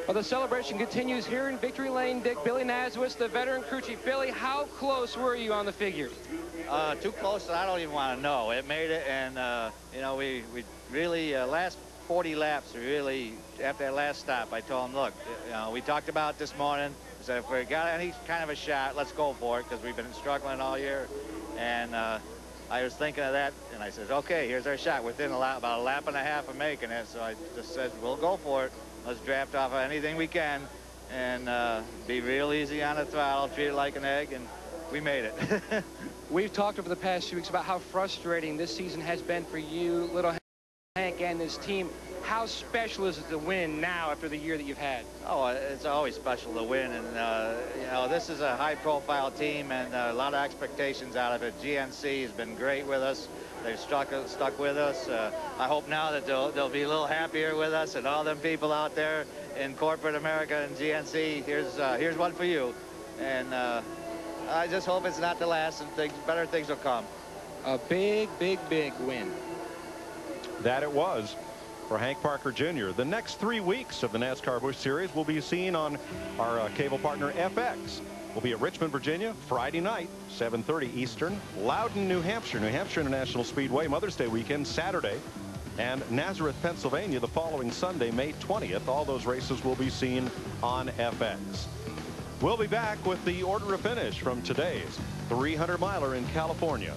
Well, the celebration continues here in Victory Lane. Dick, Billy Nazwitz, the veteran crew chief. Billy, how close were you on the figures? Too close, I don't even want to know. It made it, and, you know, we really, last 40 laps, really, after that last stop, I told him, look, you know, we talked about it this morning. I said, if we got any kind of a shot, let's go for it, because we've been struggling all year. And I was thinking of that, and I said, okay, here's our shot. Within about a lap and a half of making it, so I just said, we'll go for it. Let's draft off anything we can and be real easy on the throttle, treat it like an egg, and we made it. We've talked over the past few weeks about how frustrating this season has been for you, Little Hank, and this team. How special is it to win now after the year that you've had? Oh, it's always special to win, and you know, this is a high-profile team, and a lot of expectations out of it. GNC has been great with us. They've stuck with us. I hope now that they'll be a little happier with us, and all them people out there in corporate America and GNC. Here's one for you, and I just hope it's not the last, and better things will come. A big, big, big win. That it was. for Hank Parker Jr. The next 3 weeks of the NASCAR Busch Series will be seen on our cable partner FX. We'll be at Richmond, Virginia, Friday night, 7:30 Eastern. Loudon, New Hampshire International Speedway, Mother's Day weekend, Saturday. And Nazareth, Pennsylvania, the following Sunday, May 20th. All those races will be seen on FX. We'll be back with the order of finish from today's 300-miler in California.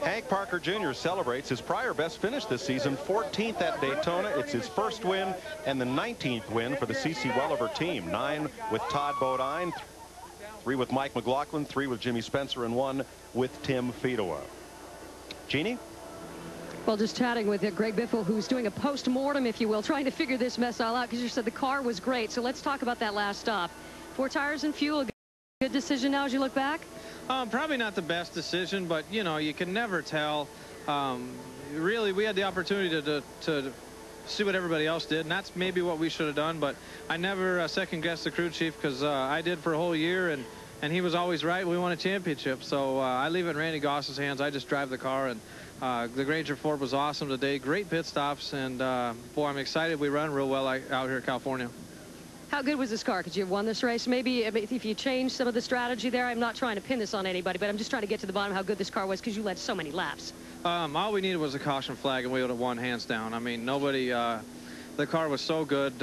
Hank Parker Jr. celebrates his prior best finish this season, 14th at Daytona. It's his first win and the 19th win for the C.C. Welliver team. 9 with Todd Bodine, 3 with Mike McLaughlin, 3 with Jimmy Spencer, and 1 with Tim Fedowa. Jeannie? Well, just chatting with Greg Biffle, who's doing a post-mortem, if you will, trying to figure this mess all out, because you said the car was great. So let's talk about that last stop. 4 tires and fuel. Good decision now as you look back? Probably not the best decision, but, you know, you can never tell. Really, we had the opportunity to see what everybody else did, and that's maybe what we should have done, but I never second-guessed the crew chief, because I did for a whole year, and he was always right. We won a championship, so I leave it in Randy Goss's hands. I just drive the car, and the Granger Ford was awesome today. Great pit stops, and boy, I'm excited we run real well out here in California. How good was this car? Because you won this race. Maybe if you change some of the strategy there, I'm not trying to pin this on anybody, but I'm just trying to get to the bottom of how good this car was, because you led so many laps. All we needed was a caution flag, and we would have won hands down. I mean, nobody, the car was so good.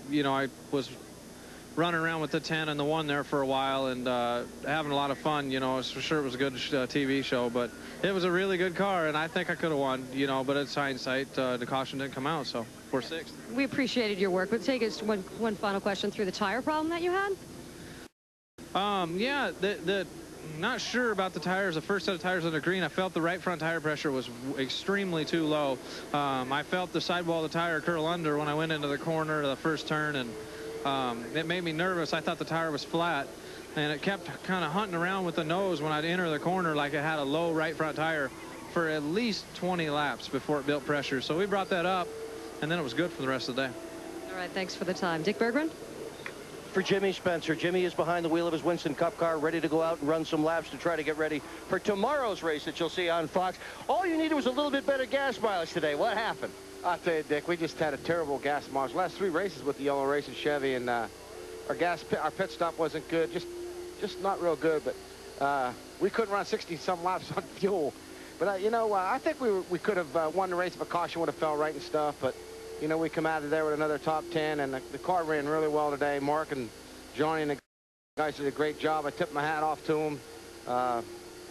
You know, I was running around with the 10 and the 1 there for a while, and having a lot of fun. You know, for sure it was a good TV show, but it was a really good car, and I think I could have won, you know, but it's hindsight. The caution didn't come out, so we're 6th. We appreciated your work, but take us one final question through the tire problem that you had. Yeah, not sure about the tires. The first set of tires on the green, I felt the right front tire pressure was extremely too low. I felt the sidewall of the tire curl under when I went into the corner of the first turn, and it made me nervous. I thought the tire was flat, and it kept kind of hunting around with the nose when I'd enter the corner like it had a low right front tire for at least 20 laps before it built pressure. So we brought that up, and then it was good for the rest of the day. All right, thanks for the time. Dick Bergman? For Jimmy Spencer. Jimmy is behind the wheel of his Winston Cup car, ready to go out and run some laps to try to get ready for tomorrow's race that you'll see on Fox. All you needed was a little bit better gas mileage today. What happened? I'll tell you, Dick, we just had a terrible gas mileage. Last 3 races with the yellow racing Chevy, and our pit stop wasn't good. Just not real good, but we couldn't run 60-some laps on fuel. But, you know, I think we could have won the race if a caution would have fell right and stuff, but you know, we come out of there with another top 10, and the car ran really well today. Mark and Johnny and the guys did a great job. I tipped my hat off to them.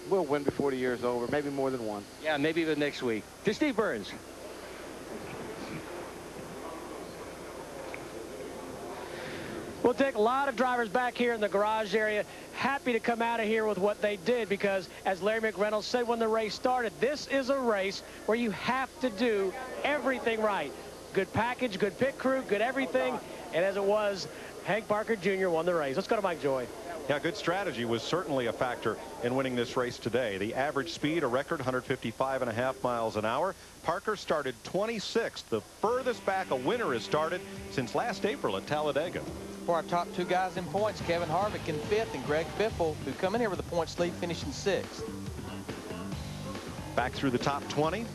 We'll win before the year's over, maybe more than one. Yeah, maybe even next week. To Steve Burns. We'll take a lot of drivers back here in the garage area, happy to come out of here with what they did, because as Larry McReynolds said when the race started, this is a race where you have to do everything right. Good package, good pit crew, good everything. And as it was, Hank Parker Jr. won the race. Let's go to Mike Joy. Yeah, good strategy was certainly a factor in winning this race today. The average speed, a record 155.5 miles an hour. Parker started 26th, the furthest back a winner has started since last April at Talladega. For our top 2 guys in points, Kevin Harvick in 5th and Greg Biffle, who come in here with a points lead, finishing 6th. Back through the top 20.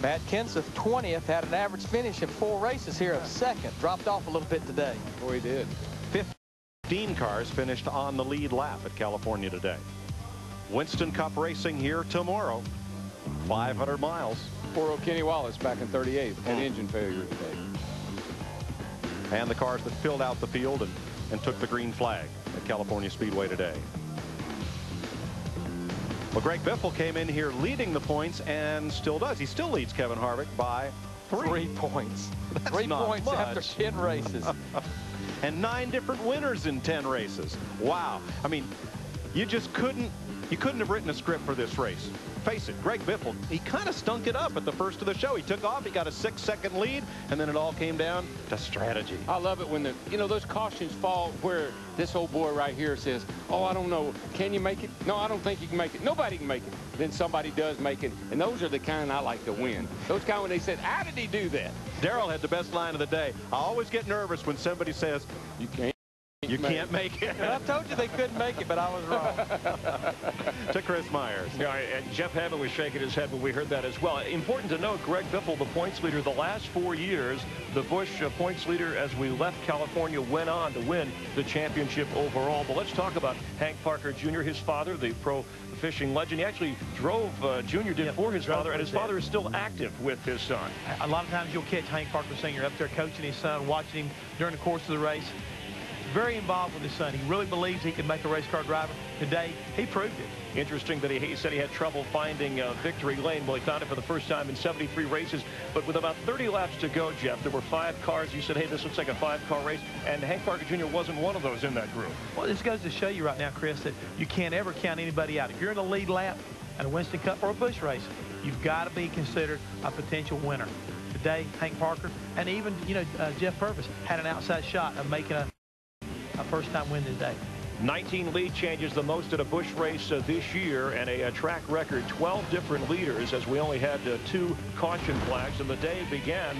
Matt Kenseth, 20th, had an average finish in 4 races here of 2nd. Dropped off a little bit today. Oh, he did. 15 cars finished on the lead lap at California today. Winston Cup racing here tomorrow. 500 miles. Poor old Kenny Wallace back in 38th. Had engine failure today. And the cars that filled out the field and took the green flag at California Speedway today. Well, Greg Biffle came in here leading the points and still does. He still leads Kevin Harvick by 3 points. That's 3 not points much. after 10 races. And 9 different winners in 10 races. Wow. I mean, you couldn't have written a script for this race. Face it, Greg Biffle, he kind of stunk it up at the first of the show. He took off, he got a 6-second lead, and then it all came down to strategy. I love it when those cautions fall where this old boy right here says, oh, I don't know, can you make it? No, I don't think you can make it. Nobody can make it. Then somebody does make it, and those are the kind I like to win. Those kind when they said, how did he do that? Darrell had the best line of the day. I always get nervous when somebody says, you can't You can't make it. I told you they couldn't make it, but I was wrong. To Chris Myers. Yeah, and Jeff Hammond was shaking his head when we heard that as well. Important to note, Greg Biffle, the points leader the last 4 years, the Busch points leader as we left California, went on to win the championship overall. But let's talk about Hank Parker Jr., his father, the pro fishing legend. He actually drove, Junior did for his father, and his father is still active with his son. A lot of times you'll catch Hank Parker Sr. up there coaching his son, watching him during the course of the race. Very involved with his son. He really believes he can make a race car driver. Today, he proved it. Interesting that he said he had trouble finding victory lane. Well, he found it for the first time in 73 races. But with about 30 laps to go, Jeff, there were 5 cars. You said, hey, this looks like a 5-car race. And Hank Parker Jr. wasn't one of those in that group. Well, this goes to show you right now, Chris, that you can't ever count anybody out. If you're in a lead lap at a Winston Cup or a Busch race, you've got to be considered a potential winner. Today, Hank Parker and even, Jeff Purvis had an outside shot of making a first-time win today. 19 lead changes, the most at a Busch race this year, and a track record 12 different leaders, as we only had 2 caution flags. And the day began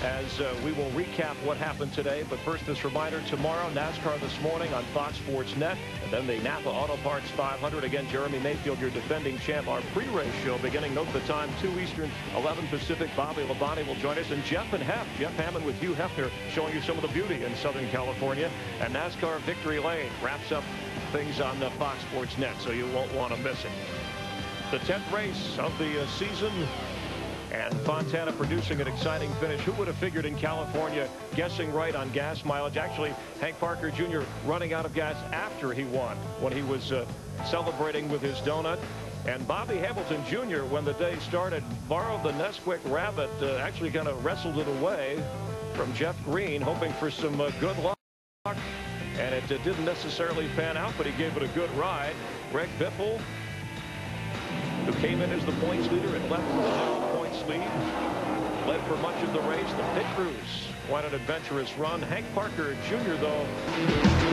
as we will recap what happened today. But first, this reminder, tomorrow, NASCAR this morning on Fox Sports Net, and then the Napa Auto Parts 500. Again, Jeremy Mayfield, your defending champ. Our pre-race show beginning, note the time, 2 Eastern, 11 Pacific. Bobby Labonte will join us, and Jeff and Jeff Hammond with Hugh Hefner, showing you some of the beauty in Southern California. And NASCAR Victory Lane wraps up things on the Fox Sports Net, so you won't want to miss it. The 10th race of the season, and Fontana producing an exciting finish. Who would have figured in California, guessing right on gas mileage? Actually, Hank Parker Jr. running out of gas after he won, when he was celebrating with his donut. And Bobby Hamilton Jr., when the day started, borrowed the Nesquik Rabbit, actually kind of wrestled it away from Jeff Green, hoping for some good luck. And it didn't necessarily pan out, but he gave it a good ride. Greg Biffle, who came in as the points leader and left the points lead, led for much of the race. The pit crews, quite an adventurous run. Hank Parker Jr., though,